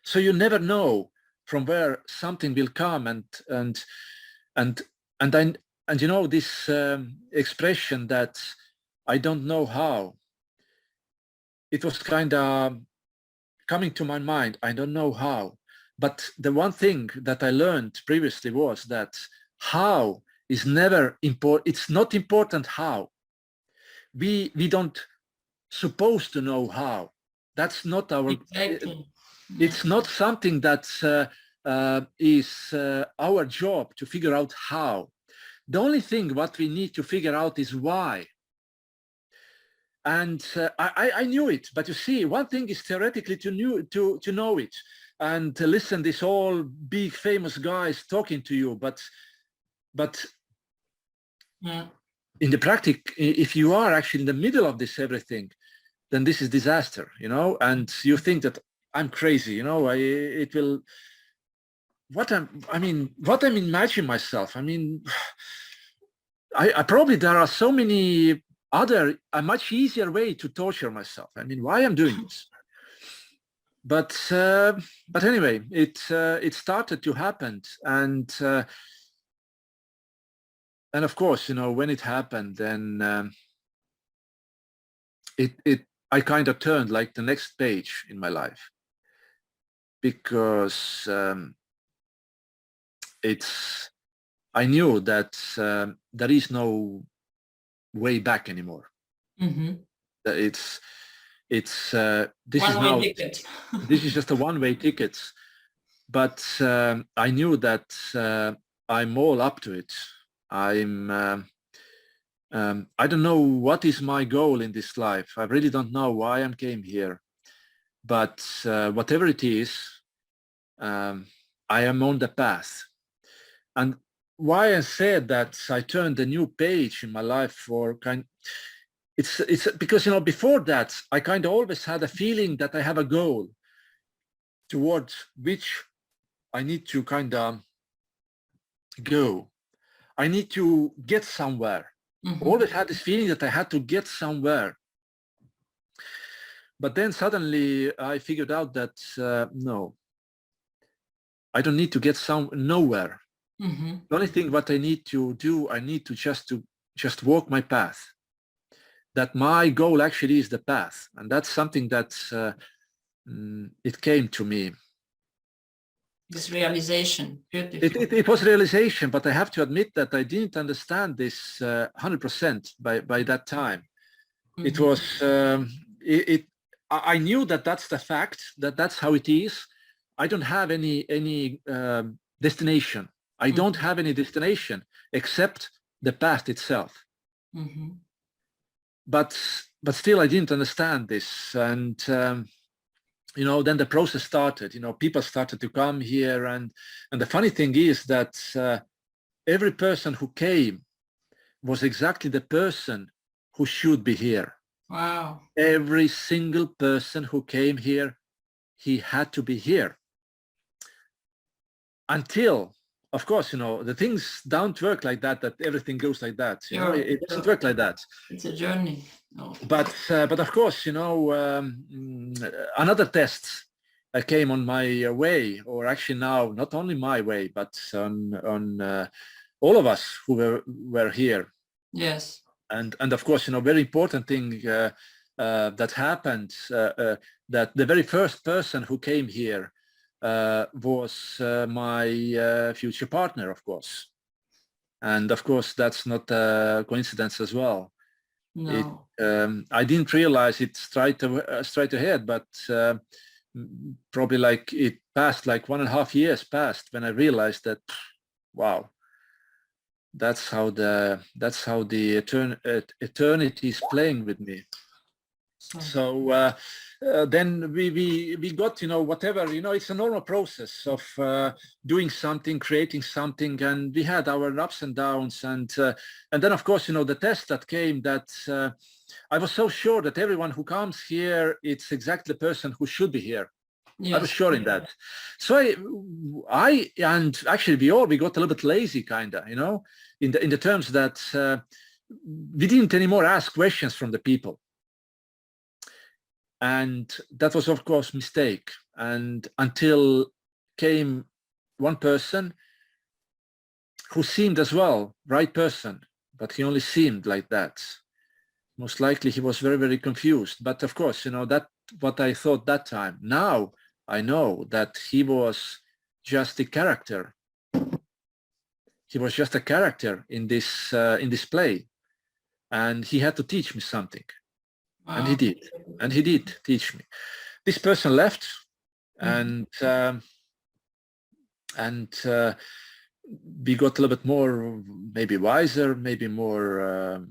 So you never know from where something will come, and you know, this expression that I don't know how, it was kind of coming to my mind. I don't know how, but the one thing that I learned previously was that how is never important. It's not important how. We don't supposed to know how. That's not our. Exactly. It's not something that is our job to figure out how. The only thing what we need to figure out is why. And I knew it, but you see, one thing is theoretically to know it and to listen this all big famous guys talking to you, but Yeah. in the practice, if you are actually in the middle of this everything, then this is disaster, you know, and you think that I'm crazy, you know, it will, what I'm imagining myself. I mean, I probably, there are so many other, a much easier way to torture myself. I mean, why I'm doing this? But anyway, it started to happen, and of course, you know, when it happened, then I kind of turned like the next page in my life, because I knew that there is no way back anymore. Mm-hmm. This One-way ticket. This is just a one-way ticket, but I knew that I'm all up to it. I don't know what is my goal in this life. I really don't know why I came here, but whatever it is, I am on the path. And why I said that I turned a new page in my life for it's because, you know, before that, I kind of always had a feeling that I have a goal towards which I need to kind of go. I need to get somewhere. Mm-hmm. Always had this feeling that I had to get somewhere. But then suddenly I figured out that no, I don't need to get nowhere. Mm-hmm. The only thing what I need to do, I need to just walk my path. That my goal actually is the path, and that's something that it came to me. This realization, beautiful. It was realization, but I have to admit that I didn't understand this 100% by that time. Mm-hmm. It was I knew that that's the fact, that's how it is. I don't have any destination. I don't have any destination except the path itself. Mm-hmm. But still, I didn't understand this, and you know, then the process started. You know, people started to come here, and the funny thing is that every person who came was exactly the person who should be here. Wow! Every single person who came here, he had to be here. Until, of course, you know, the things don't work like that. That everything goes like that. You know, it doesn't work like that. It's a journey. No. But of course, you know, another test came on my way, or actually now not only my way, but on all of us who were here. Yes. And of course, you know, very important thing that happened, that the very first person who came here was my future partner, of course. And of course, that's not a coincidence as well. No. I didn't realize it straight ahead, but probably like it passed like 1.5 years passed when I realized that, wow, that's how the eternity is playing with me. So then we got, you know, whatever, you know, it's a normal process of doing something, creating something, and we had our ups and downs, and then of course, you know, the test that came, that I was so sure that everyone who comes here, it's exactly the person who should be here. Yes. I was sure in that. So I and actually we got a little bit lazy, kind of, in the terms that we didn't anymore ask questions from the people. And that was, of course, mistake. And until came one person who seemed as well, right person, but he only seemed like that. Most likely he was very, very confused. But of course, that what I thought that time. Now I know that he was just a character. He was just a character in this play, and he had to teach me something. Wow. And he did teach me. This person left, and we got a little bit more, maybe wiser, maybe more.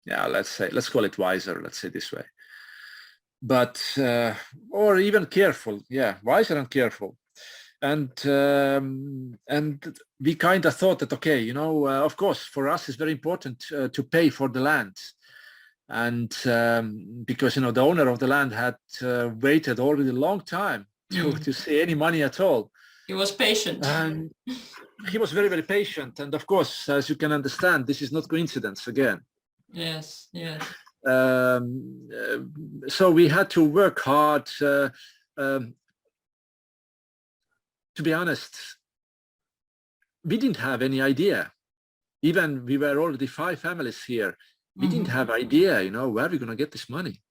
Let's call it wiser. Let's say this way. But or even careful, wiser and careful. And we kind of thought that, okay, of course, for us it's very important to pay for the land. And because, the owner of the land had waited already a long time to see any money at all. He was patient. And he was very, very patient. And of course, as you can understand, this is not coincidence again. Yes, yes. So we had to work hard. To be honest, we didn't have any idea. Even we were already 5 families here. We didn't have idea, where we're going to get this money.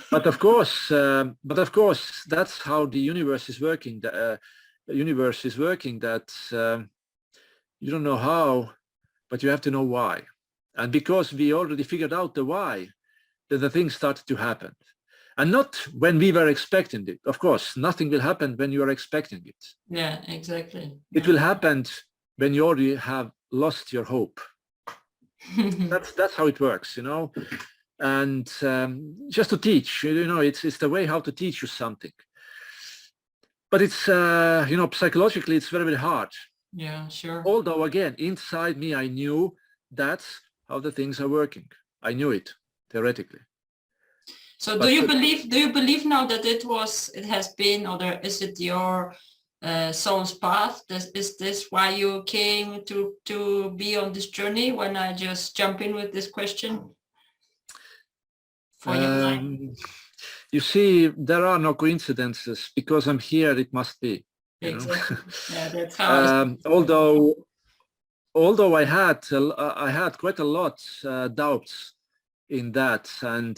But of course, that's how the universe is working. The universe is working that you don't know how, but you have to know why. And because we already figured out the why, then the things started to happen. And not when we were expecting it. Of course, nothing will happen when you are expecting it. Yeah, exactly. It will happen when you already have lost your hope. That's how it works, And just to teach, it's the way how to teach you something. But it's, psychologically, it's very, very hard. Yeah, sure. Although, again, inside me, I knew that's how the things are working. I knew it theoretically. So do you believe now that it has been, or is it your soul's path? Is this why you came to be on this journey, when I just jump in with this question? For you see, there are no coincidences. Because I'm here, it must be. Exactly. Yeah, that's how although I had quite a lot doubts in that, and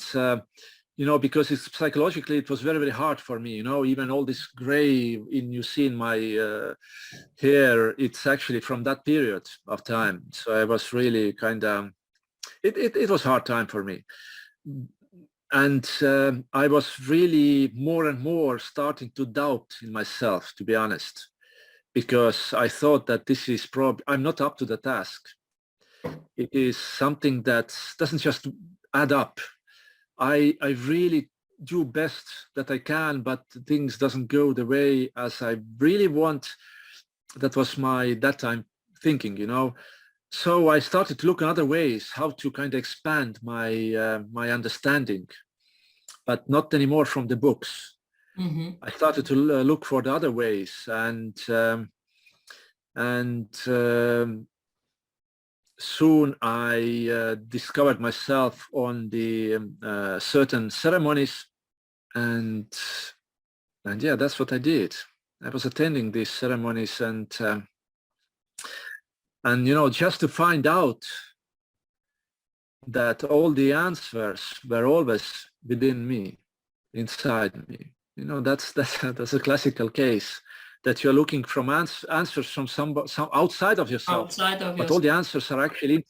because it's psychologically, it was very, very hard for me. Even all this gray you see in my hair, it's actually from that period of time. So I was really kind of, it was a hard time for me. And I was really more and more starting to doubt in myself, to be honest, because I thought that this is probably, I'm not up to the task. It is something that doesn't just add up. I really do best that I can, but things doesn't go the way as I really want. That was my that time thinking, So I started to look at other ways how to kind of expand my my understanding, but not anymore from the books. I started to look for the other ways, and soon I discovered myself on the certain ceremonies, and yeah, that's what I did. I was attending these ceremonies, and just to find out that all the answers were always within me, inside me. That's a classical case, that you're looking from answers from some outside of yourself. But all the answers are actually,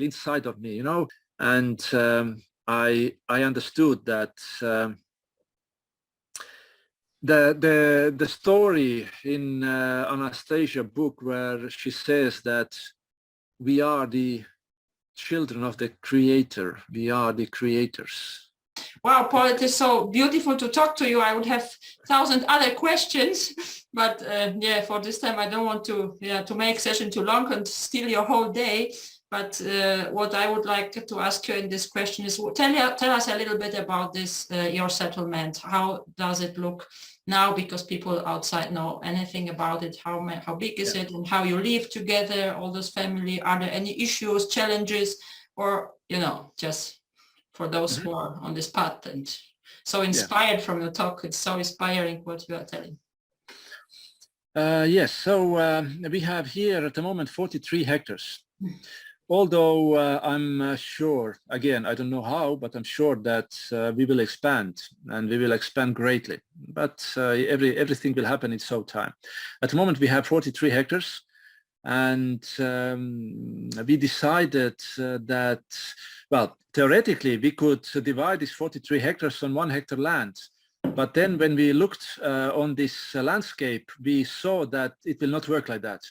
inside of me, And I understood that the story in Anastasia book, where she says that we are the children of the Creator, we are the creators. Wow, Paul, it is so beautiful to talk to you. I would have 1,000 other questions, but for this time I don't want to make session too long and steal your whole day. But what I would like to ask you in this question is, tell us a little bit about this, your settlement. How does it look now? Because people outside know anything about it. How big is it, and how you live together, all those family? Are there any issues, challenges, or just for those who are on this path and so inspired from your talk? It's so inspiring what you are telling. Yes, so we have here at the moment 43 hectares. Although I'm sure, again, I don't know how, but I'm sure that we will expand, and we will expand greatly. But everything will happen in its own time. At the moment, we have 43 hectares, and we decided that, well, theoretically, we could divide these 43 hectares on 1 hectare land. But then when we looked on this landscape, we saw that it will not work like that.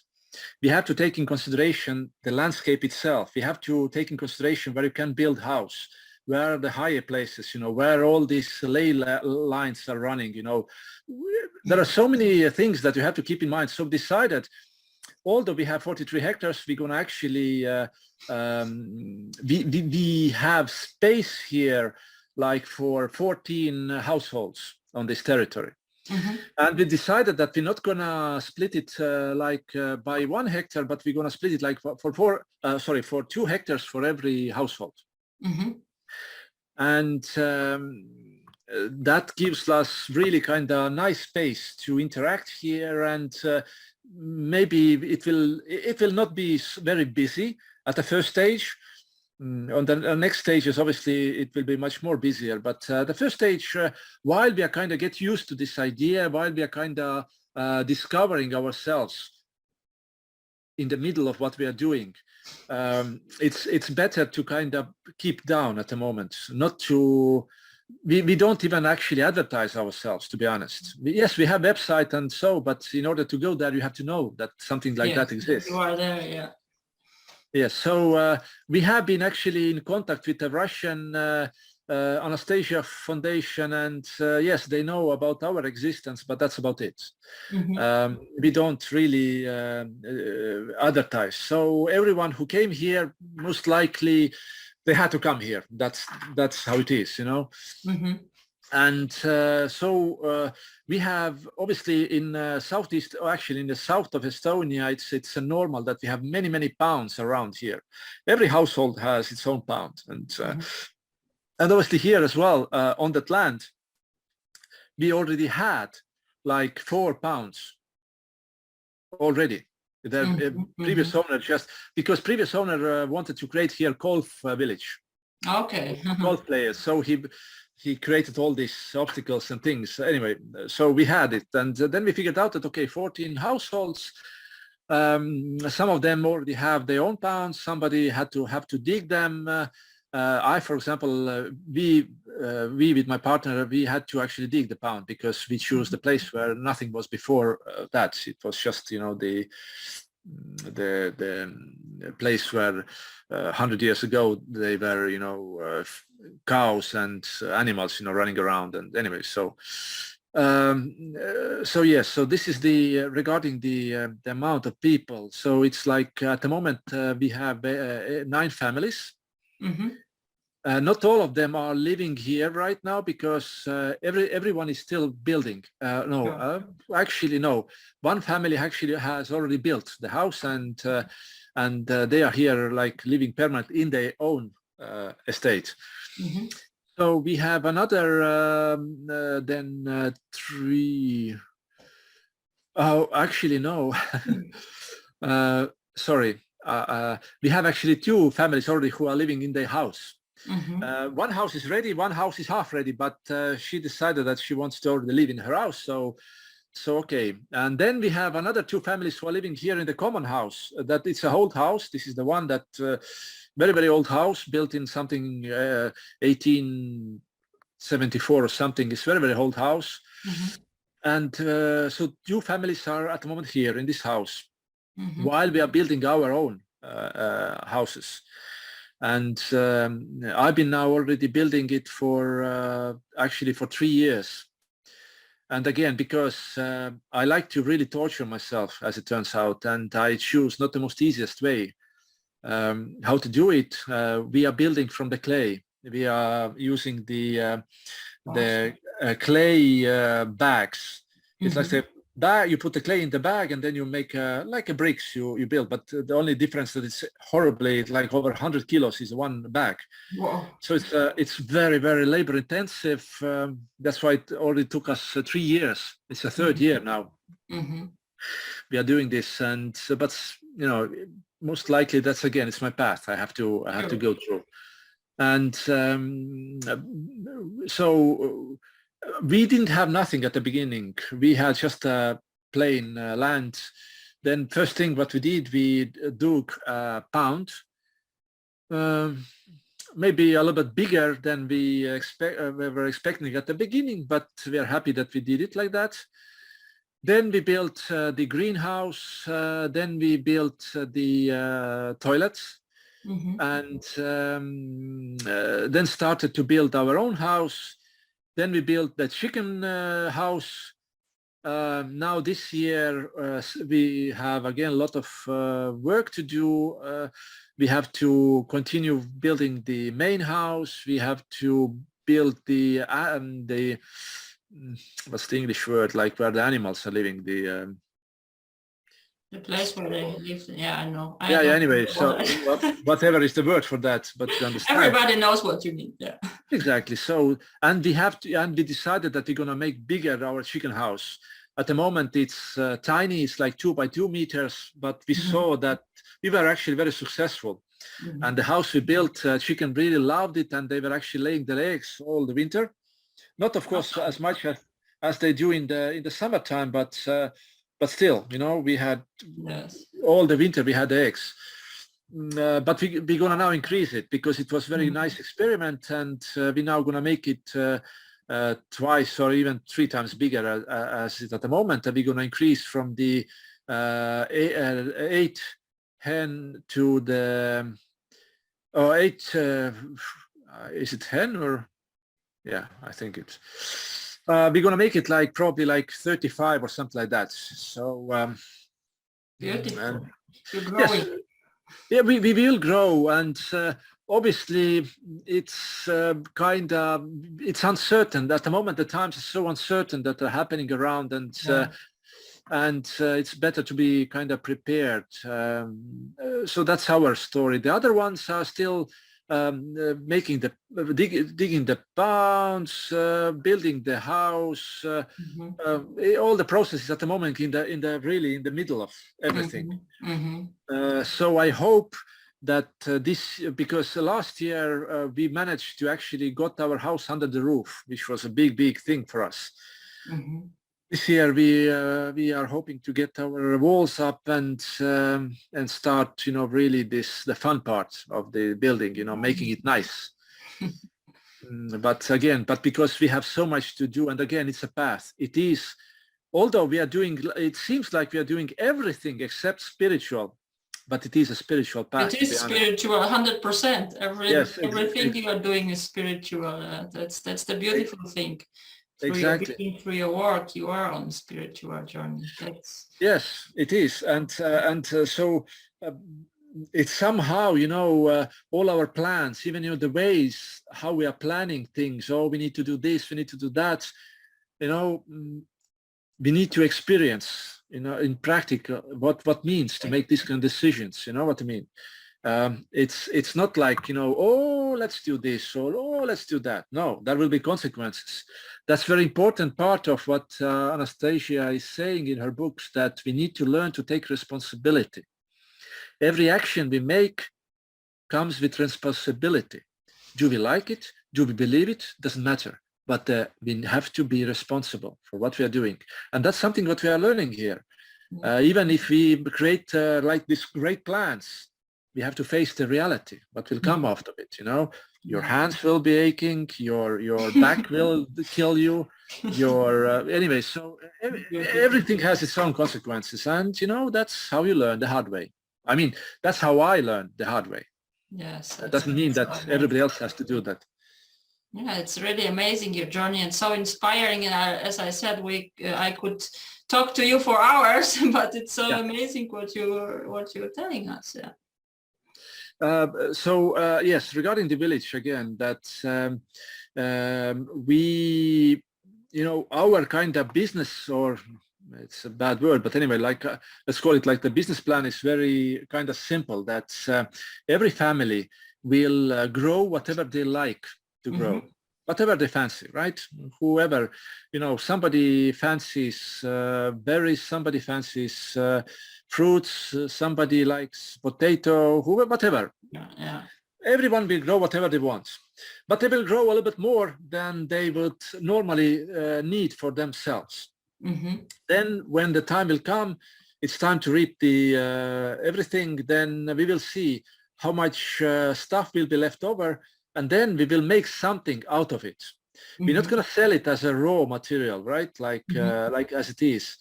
We have to take in consideration the landscape itself. We have to take in consideration where you can build house, where are the higher places, where all these ley lines are running, There are so many things that you have to keep in mind. So decided, although we have 43 hectares, we're going to actually, we have space here like for 14 households on this territory. And we decided that we're not going to split it by 1 hectare, but we're going to split it like for 2 hectares for every household. And that gives us really kind of nice space to interact here, and maybe it will not be very busy at the first stage. On the next stages, obviously, it will be much more busier. But the first stage, while we are kind of get used to this idea, while we are kind of discovering ourselves in the middle of what we are doing, it's better to kind of keep down at the moment, not to. We don't even actually advertise ourselves, to be honest. Yes, we have website and so, but in order to go there, you have to know that something like that exists. You are there, yeah. Yes, so we have been actually in contact with the Russian Anastasia Foundation, and yes, they know about our existence, but that's about it. We don't really advertise. So everyone who came here, most likely, they had to come here. That's how it is, And so we have, obviously, in southeast, or actually in the south of Estonia, it's normal that we have many pounds around here. Every household has its own pound, and obviously here as well on that land, we already had like 4 pounds already. The previous owner, just because previous owner wanted to create here golf village. Okay. Golf players, so he created all these obstacles and things. Anyway, so we had it, and then we figured out that 14 households, some of them already have their own pounds. Somebody had to dig them. I, for example, we with my partner, we had to actually dig the pound because we chose the place where nothing was before that. It was just the place where 100 years ago they were cows and animals running around, and anyway, so yes, so this is the regarding the amount of people. So it's like at the moment we have 9 families. Not all of them are living here right now because everyone is still building. Actually, no. One family actually has already built the house, and they are here like living permanently in their own estate. So we have another 3. Oh, actually, no. Sorry. We have actually 2 families already who are living in their house. One house is ready, one house is half ready, but she decided that she wants to already live in her house. So okay. And then we have another 2 families who are living here in the common house. That it's a old house. This is the one that very old house built in something 1874 or something. It's very old house. And so 2 families are at the moment here in this house while we are building our own houses. And I've been now already building it for actually for 3 years. And again, because I like to really torture myself, as it turns out, and I choose not the most easiest way. how to do it. We are building from the clay. We are using the clay bags. It's like a bag. You put the clay in the bag, and then you make like a bricks you build. But the only difference that it's horribly like over 100 kilos is one bag. Wow. So it's very, very labor intensive. That's why it already took us 3 years. It's the third year now. We are doing this, and but you know, most likely that's again, it's my path. I have to go through. And so we didn't have nothing at the beginning. We had just a plain land. Then first thing what we did, we dug a pound, maybe a little bit bigger than we were expecting at the beginning, but we are happy that we did it like that. Then we built the greenhouse. Then we built the toilets. And then started to build our own house. Then we built the chicken house. Now this year we have again a lot of work to do. We have to continue building the main house. We have to build the what's the English word, like where the animals are living, the place where they live. Yeah, I know. Anyway, so whatever is the word for that, but you understand. Everybody knows what you mean. Yeah. Exactly. So, and we decided that we're gonna make bigger our chicken house. At the moment, it's tiny. It's like 2 by 2 meters. But we saw that we were actually very successful, and the house we built, chicken really loved it, and they were actually laying their eggs all the winter. Not, of course, as much as they do in the summertime, but still, you know, we had all the winter we had eggs. But we're gonna now increase it because it was very nice experiment, and we're now gonna make it twice or even 3 times bigger as it at the moment. And we're gonna increase from the 8 hen to the 8. Is it hen or? Yeah, I think it's. We're gonna make it like probably like 35 or something like that. So beautiful. You're growing. Yes, yeah, we will grow, and obviously it's it's uncertain at the moment. The times are so uncertain that are happening around, and it's better to be kind of prepared. So that's our story. The other ones are still making digging the pounds, building the house, all the processes at the moment really in the middle of everything. So I hope that because last year we managed to actually got our house under the roof, which was a big thing for us. This year we are hoping to get our walls up and start, you know, really the fun part of the building, you know, making it nice. But because we have so much to do, and again, it's a path. It is, although it seems like we are doing everything except spiritual, but it is a spiritual path. It is spiritual, 100%. Everything you are doing is spiritual. That's the beautiful thing. Exactly. Through your work, you are on a spiritual journey. Yes, it is, and so it's somehow, you know, all our plans, even, you know, the ways how we are planning things. Oh, we need to do this, we need to do that. You know, we need to experience, you know, in practical what means to make these kind of decisions. You know what I mean? It's not like, you know, oh, let's do this, or oh, let's do that. No, there will be consequences. That's very important part of what Anastasia is saying in her books, that we need to learn to take responsibility. Every action we make comes with responsibility. Do we like it? Do we believe it? Doesn't matter. But we have to be responsible for what we are doing. And that's something what we are learning here. Even if we create like these great plans, we have to face the reality, what will come after it, you know. Your hands will be aching, your back will kill you, anyway, so everything has its own consequences, and, you know, that's how you learn the hard way. I mean, that's how I learned the hard way. Yes. That doesn't mean that everybody else has to do that. Yeah, it's really amazing, your journey, and so inspiring. And as I said, I could talk to you for hours, but it's so amazing what you're telling us. Yes, regarding the village again, that we, our kind of business, or it's a bad word, but anyway, like let's call it like the business plan is very kind of simple. That every family will grow whatever they like to grow, whatever they fancy, right? Whoever, somebody fancies berries, somebody fancies fruits, somebody likes potato, whoever, whatever. Yeah. Everyone will grow whatever they want, but they will grow a little bit more than they would normally need for themselves. Then when the time will come, it's time to reap the everything, then we will see how much stuff will be left over, and then we will make something out of it. We're not going to sell it as a raw material, right? Like as it is.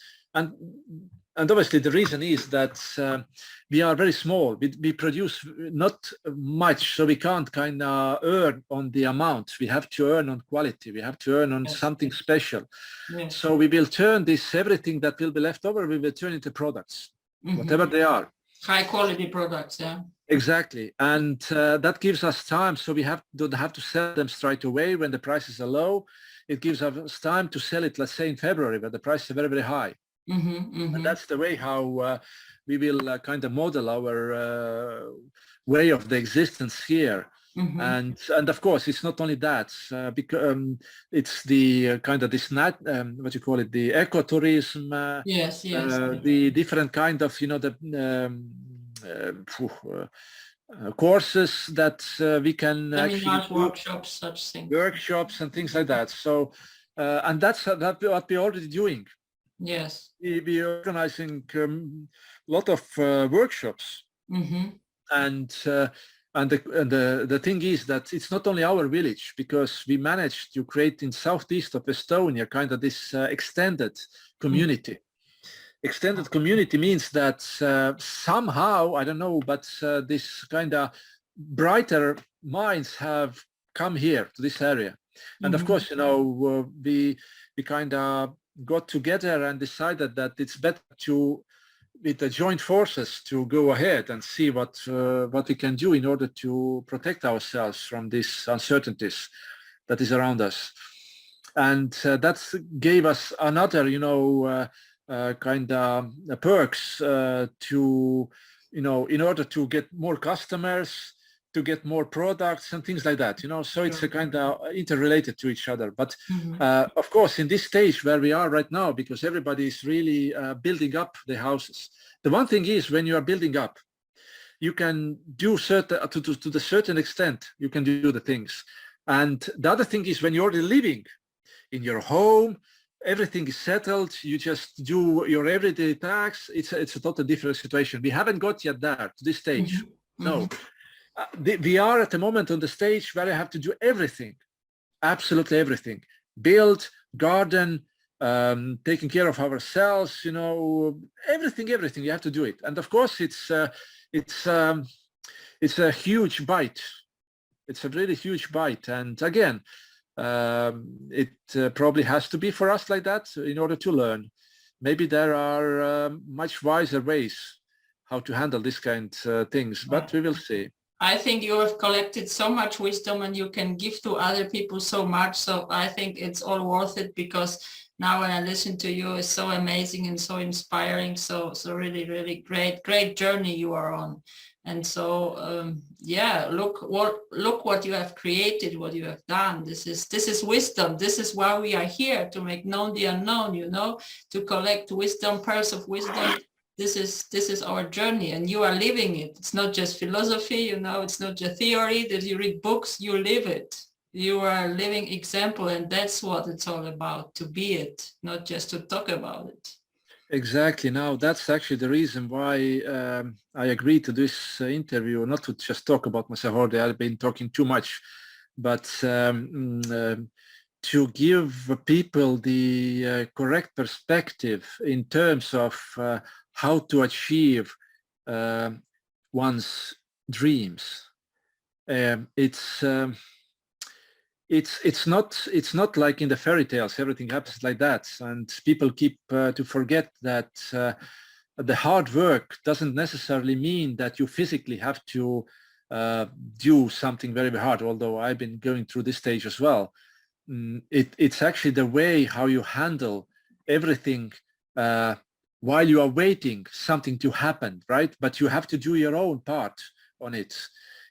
And obviously the reason is that we are very small. We produce not much, so we can't kind of earn on the amount. We have to earn on quality. We have to earn on something special. Yes. So we will turn this, everything that will be left over, we will turn into products, whatever they are. High quality products, yeah. Exactly. And that gives us time. So we don't have to sell them straight away when the prices are low. It gives us time to sell it, let's say in February, where the prices are very, very high. And that's the way how we will kind of model our way of the existence here. And of course, it's not only that, because it's the kind of this what you call it, the ecotourism. Yes. The different kind of courses that we can actually do, workshops, such things. Workshops and things like that. So and that's what we're already doing. Yes, we are organizing a lot of workshops, and the thing is that it's not only our village, because we managed to create in southeast of Estonia kind of this extended community. Extended community means that somehow, I don't know, but this kind of brighter minds have come here to this area, and of course, we kind of got together and decided that it's better to, with the joint forces, to go ahead and see what we can do in order to protect ourselves from these uncertainties that is around us. And that gave us another, kind of perks to, in order to get more customers, to get more products and things like that, so it's a kind of interrelated to each other. But of course, in this stage where we are right now, because everybody is really building up the houses, the one thing is, when you are building up, you can do certain, to the certain extent, you can do the things. And the other thing is, when you're already living in your home, everything is settled, you just do your everyday tasks, it's a totally different situation. We haven't got yet there to this stage. No. We are at the moment on the stage where I have to do everything, absolutely everything. Build, garden, taking care of ourselves, everything, you have to do it. And of course, it's a huge bite. It's a really huge bite. And again, it probably has to be for us like that in order to learn. Maybe there are much wiser ways how to handle this kind of things, but we will see. I think you have collected so much wisdom and you can give to other people so much. So I think it's all worth it, because now when I listen to you, it's so amazing and so inspiring. So really, really great journey you are on. And so, look what you have created, what you have done. This is wisdom. This is why we are here, to make known the unknown, to collect wisdom, pearls of wisdom. This is our journey, and you are living it. It's not just philosophy, it's not just theory that you read books, you live it. You are a living example, and that's what it's all about, to be it, not just to talk about it. Exactly. Now, that's actually the reason why I agreed to this interview, not to just talk about myself already. I've been talking too much, but to give people the correct perspective in terms of how to achieve one's dreams. It's not like in the fairy tales, everything happens like that, and people keep to forget that the hard work doesn't necessarily mean that you physically have to do something very, very hard, although I've been going through this stage as well. It's actually the way how you handle everything while you are waiting something to happen, right? But you have to do your own part on it.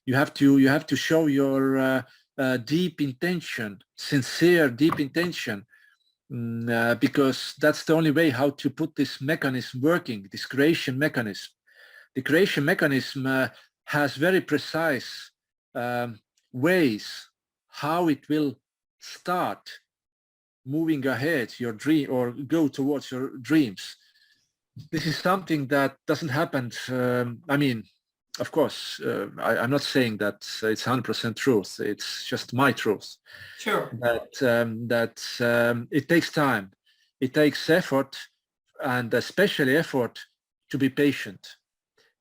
You have to show your deep intention, sincere deep intention, because that's the only way how to put this mechanism working, this creation mechanism. The creation mechanism has very precise ways how it will start moving ahead your dream or go towards your dreams. This is something that doesn't happen. I mean, of course, I'm not saying that it's 100% truth. It's just my truth. Sure. That it takes time. It takes effort, and especially effort to be patient.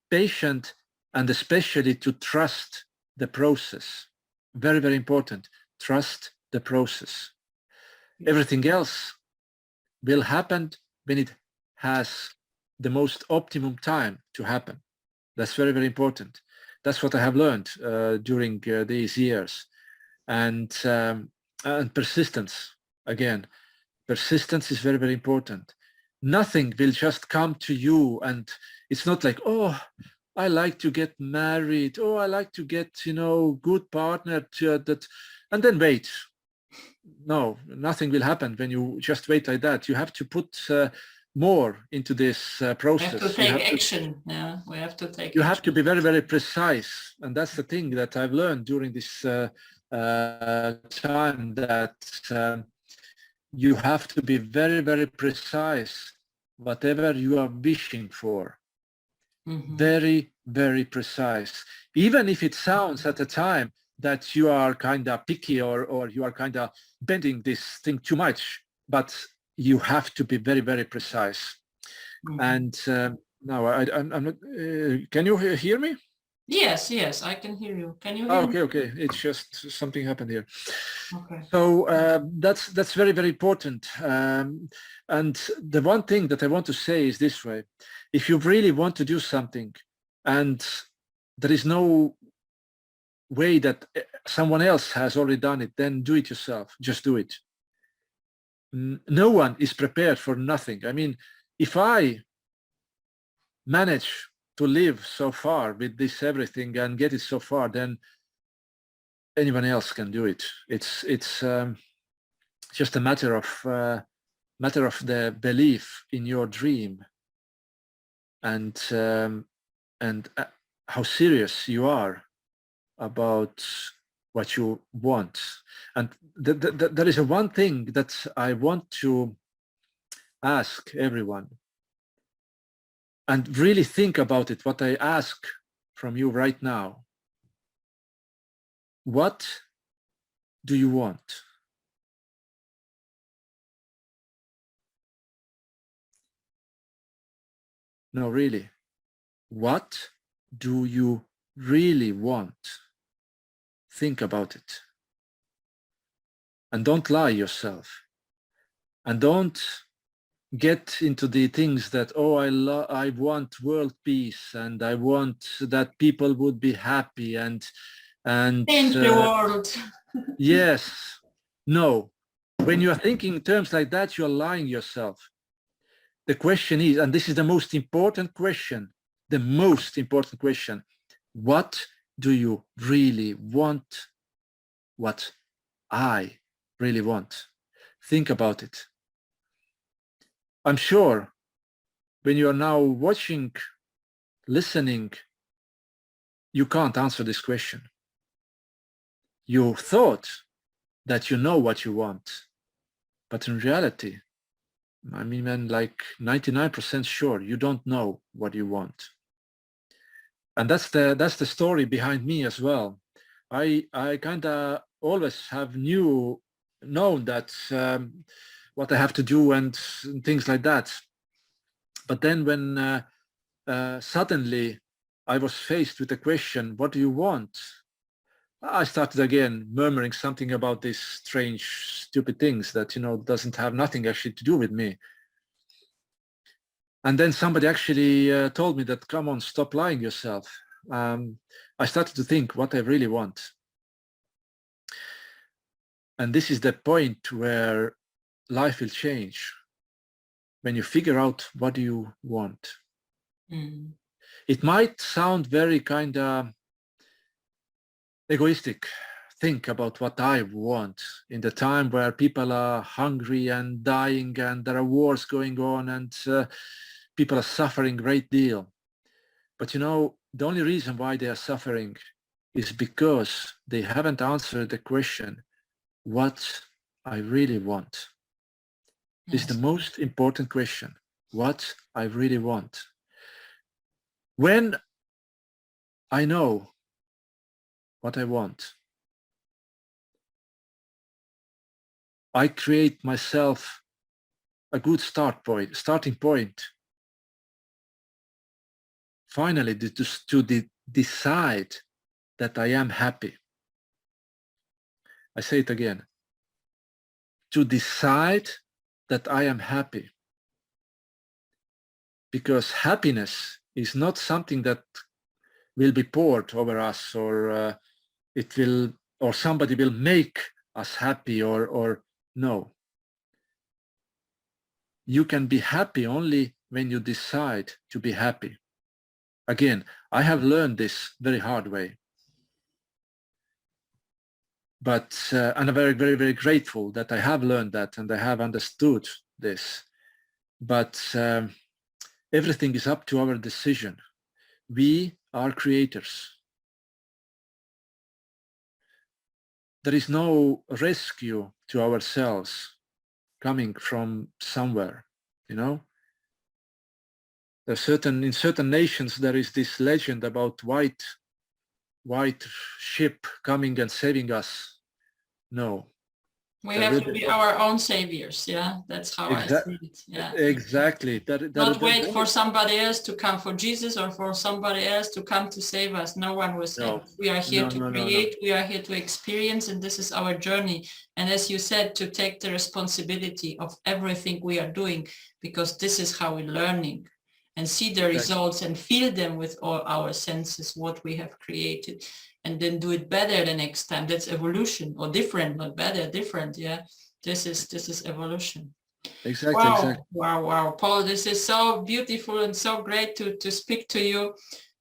Patient, and especially to trust the process. Very, very important. Trust the process. Everything else will happen when it has the most optimum time to happen. That's very, very important. That's what I have learned during these years. And persistence, again, persistence is very, very important. Nothing will just come to you, and it's not like, oh, I like to get married, oh, I like to get, good partner to that, and then wait. No, nothing will happen when you just wait like that. You have to put more into this process. We have to take action. Yeah, we have to take You action. have to be very, very precise. And that's the thing that I've learned during this time, that you have to be very, very precise, whatever you are wishing for. Mm-hmm. Very, very precise. Even if it sounds at the time that you are kind of picky or you are kind of bending this thing too much, but you have to be very, very precise. Mm-hmm. And now I'm not, can you hear me? Yes, I can hear you. Can you hear me? Okay. It's just something happened here. Okay. So that's very, very important. And the one thing that I want to say is this way: if you really want to do something and there is no way that someone else has already done it, then do it yourself. Just do it. No one is prepared for nothing. I mean, if I manage to live so far with this everything and get it so far, then anyone else can do it. It's just a matter of the belief in your dream and how serious you are about what you want. And there is one thing that I want to ask everyone, and really think about it, what I ask from you right now. What do you want? No, really. What do you really want? Think about it. And don't lie yourself. And don't get into the things that, oh, I want world peace, and I want that people would be happy and change the world. Yes. No. When you are thinking in terms like that, you are lying yourself. The question is, and this is the most important question, what do you really want? What I really want? Think about it. I'm sure when you are now watching, listening, you can't answer this question. You thought that you know what you want, but in reality, I mean, I'm like 99% sure you don't know what you want. And that's the story behind me as well. I kind of always have known that what I have to do and things like that. But then when suddenly I was faced with the question, what do you want? I started again murmuring something about these strange, stupid things that, doesn't have nothing actually to do with me. And then somebody actually told me that, come on, stop lying yourself. I started to think what I really want. And this is the point where life will change, when you figure out what you want. Mm. It might sound very kind of egoistic. Think about what I want in the time where people are hungry and dying and there are wars going on and people are suffering a great deal. But you know, the only reason why they are suffering is because they haven't answered the question, what I really want. This is the most important question, what I really want. When I know what I want, I create myself a good starting point. Finally, to decide that I am happy. I say it again. To decide that I am happy. Because happiness is not something that will be poured over us, or it will, or somebody will make us happy, or no. You can be happy only when you decide to be happy. Again, I have learned this very hard way. But and I'm very, very, very grateful that I have learned that and I have understood this. But everything is up to our decision. We are creators. There is no rescue to ourselves coming from somewhere, you know. In certain nations there is this legend about white ship coming and saving us. No. We have to be our own saviors. Yeah, that's how I see it. Yeah, exactly. Not wait for somebody else to come, for Jesus or for somebody else to come to save us. No one will save us. We are here to create. We are here to experience, and this is our journey. And as you said, to take the responsibility of everything we are doing, because this is how we're learning, and see the results and feel them with all our senses, what we have created. And then do it better the next time. That's evolution, or different, not better, different. Yeah, this is evolution. Exactly. Wow, exactly. wow, Paul, this is so beautiful and so great to speak to you.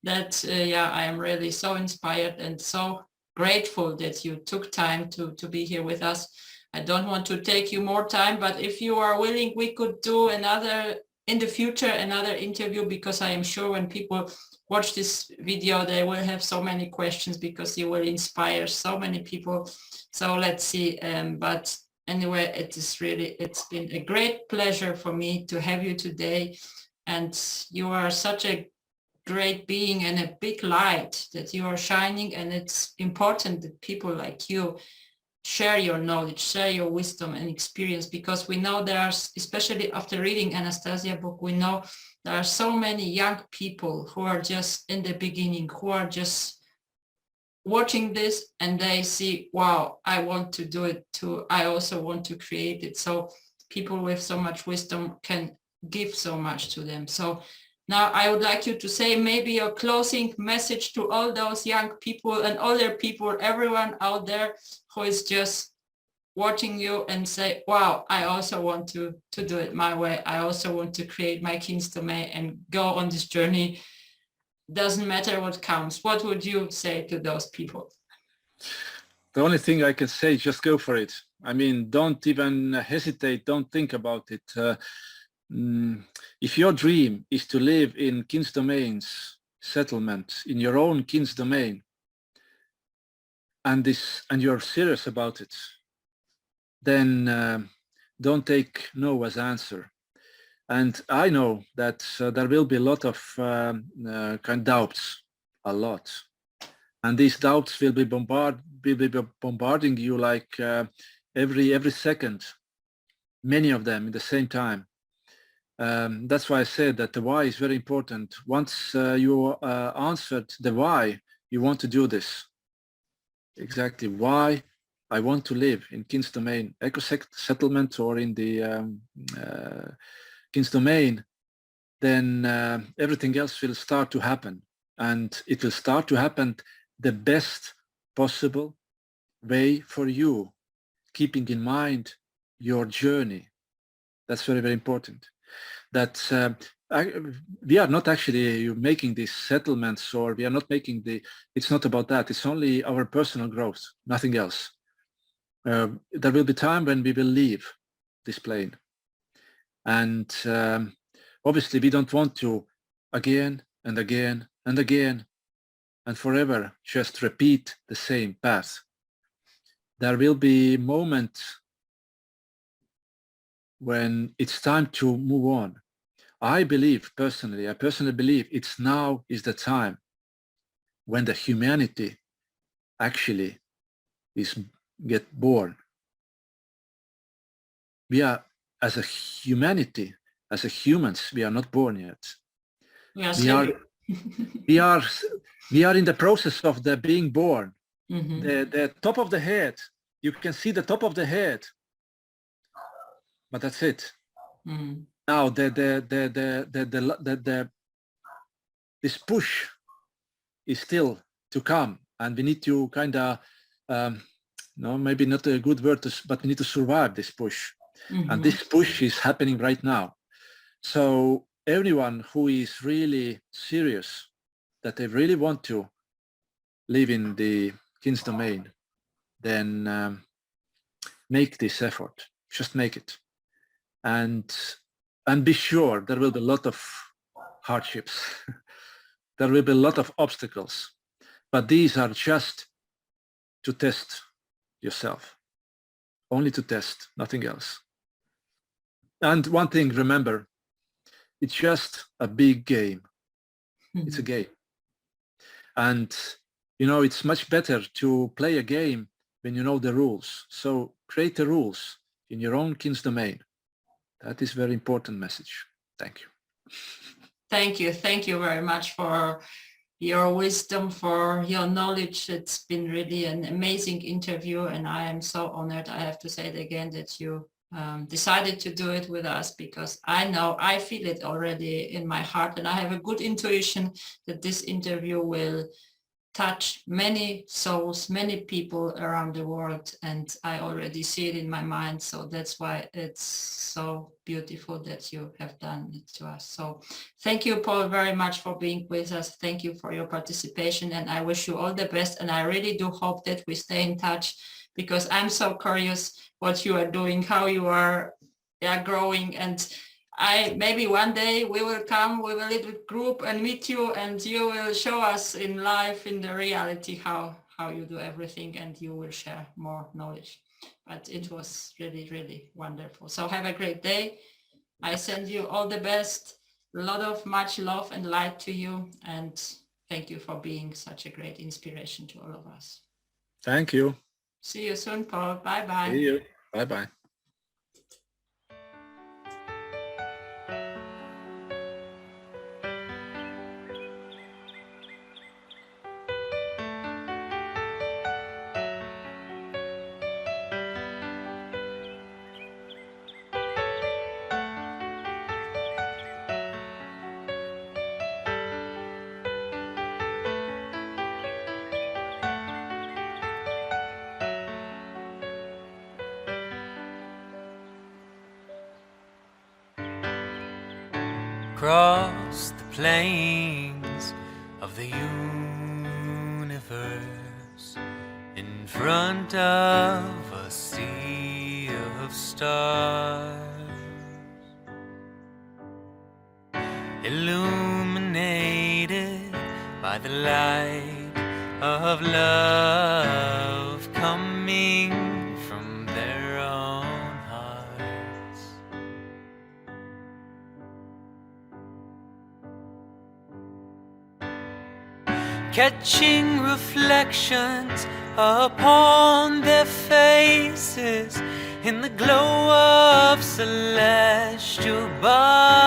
That yeah, I am really so inspired and so grateful that you took time to be here with us. I don't want to take you more time, but if you are willing, we could do another in the future, another interview, because I am sure when people watch this video, they will have so many questions, because you will inspire so many people. So let's see. But anyway, it's been a great pleasure for me to have you today. And you are such a great being and a big light that you are shining. And it's important that people like you share your knowledge, share your wisdom and experience, because we know there are, especially after reading Anastasia book, we know there are so many young people who are just in the beginning, who are just watching this and they see, wow, I want to do it too. I also want to create it. So people with so much wisdom can give so much to them. So now I would like you to say maybe a closing message to all those young people and older people, everyone out there who is just watching you and say, wow, I also want to do it my way. I also want to create my Kinstome and go on this journey. Doesn't matter what comes. What would you say to those people? The only thing I can say is just go for it. I mean, don't even hesitate. Don't think about it. If your dream is to live in Kinstome's settlement, in your own Kinstome, and you're serious about it, then don't take no as answer. And I know that there will be a lot of kind doubts, a lot, and these doubts will be bombarding you like every second, many of them at the same time. That's why I said that the why is very important. Once you answered the why you want to do this, exactly why I want to live in Kinstome eco settlement or in the Kinstome, then everything else will start to happen. and it will start to happen the best possible way for you, keeping in mind your journey. That's very, very important. That we are not actually making these settlements, or we are not making it's not about that. It's only our personal growth, nothing else. There will be time when we will leave this plane. And obviously we don't want to again and again and again and forever just repeat the same path. There will be moments when it's time to move on. I personally believe now is the time when the humanity actually get born. We are, as a humanity, as a humans, we are not born yet. We are in the process of the being born. Mm-hmm. The top of the head, you can see the top of the head, but that's it. Mm. Now this push is still to come, and we need to kind of no, maybe not a good word, but we need to survive this push. Mm-hmm. And this push is happening right now. So everyone who is really serious, that they really want to live in the King's domain, then make this effort. Just make it. And be sure there will be a lot of hardships. There will be a lot of obstacles. But these are just to test yourself. Only to test, nothing else. And one thing, remember, it's just a big game. Mm-hmm. It's a game. And, you know, it's much better to play a game when you know the rules. So create the rules in your own King's domain. That is a very important message. Thank you. Thank you. Thank you very much for your wisdom, for your knowledge. It's been really an amazing interview, and I am so honored, I have to say it again, that you decided to do it with us, because I feel it already in my heart, and I have a good intuition that this interview will touch many souls, many people around the world, and I already see it in my mind. So that's why it's so beautiful that you have done it to us. So thank you, Paul, very much for being with us. Thank you for your participation, and I wish you all the best. And I really do hope that we stay in touch, because I'm so curious what you are doing, how you are growing, and maybe one day we will come with a little group and meet you, and you will show us in life, in the reality, how you do everything, and you will share more knowledge. But it was really, really wonderful. So have a great day. I send you all the best, a lot of much love and light to you, and thank you for being such a great inspiration to all of us. Thank you. See you soon, Paul. Bye-bye. See you. Bye-bye. Across the plains of the universe, in front of a sea of stars, illuminated by the light of love coming from their own hearts. Catching reflections upon their faces in the glow of celestial bodies.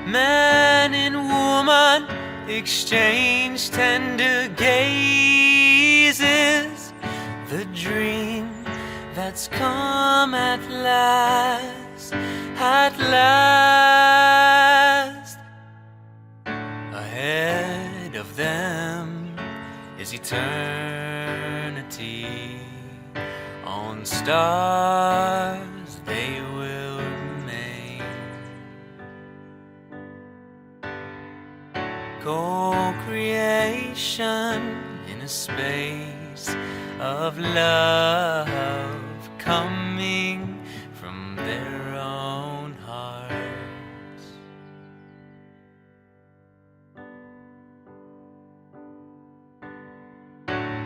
Man and woman exchange tender gazes. The dream that's come at last, at last. stars they will remain. Co-creation in a space of love, coming from their own hearts.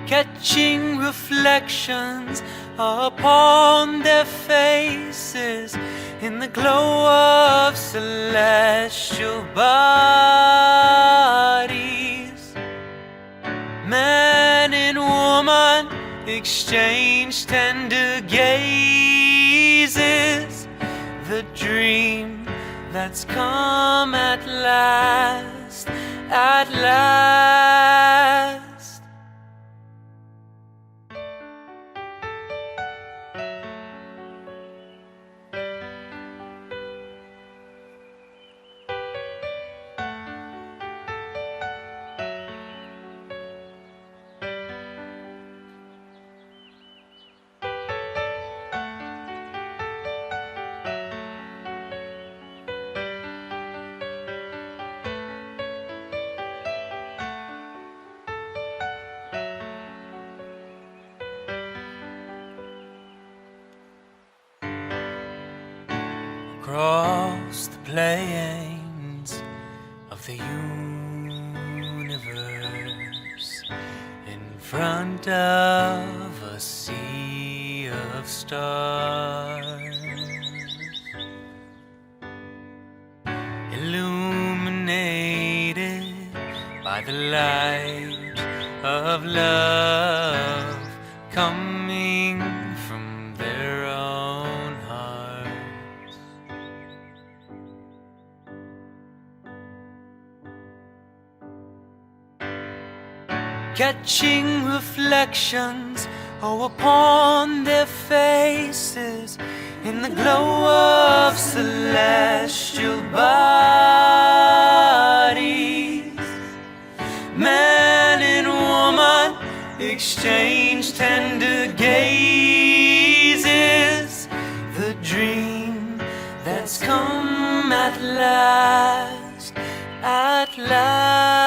Catching reflections upon their faces in the glow of celestial bodies. Man and woman exchange tender gazes, the dream that's come at last, at last. Across the plains of the universe, in front of a sea of stars, illuminated by the light of love, coming from their own hearts. Catching reflections, oh, upon their faces in the glow of celestial bodies. Man and woman exchange tender gazes, the dream that's come at last, at last.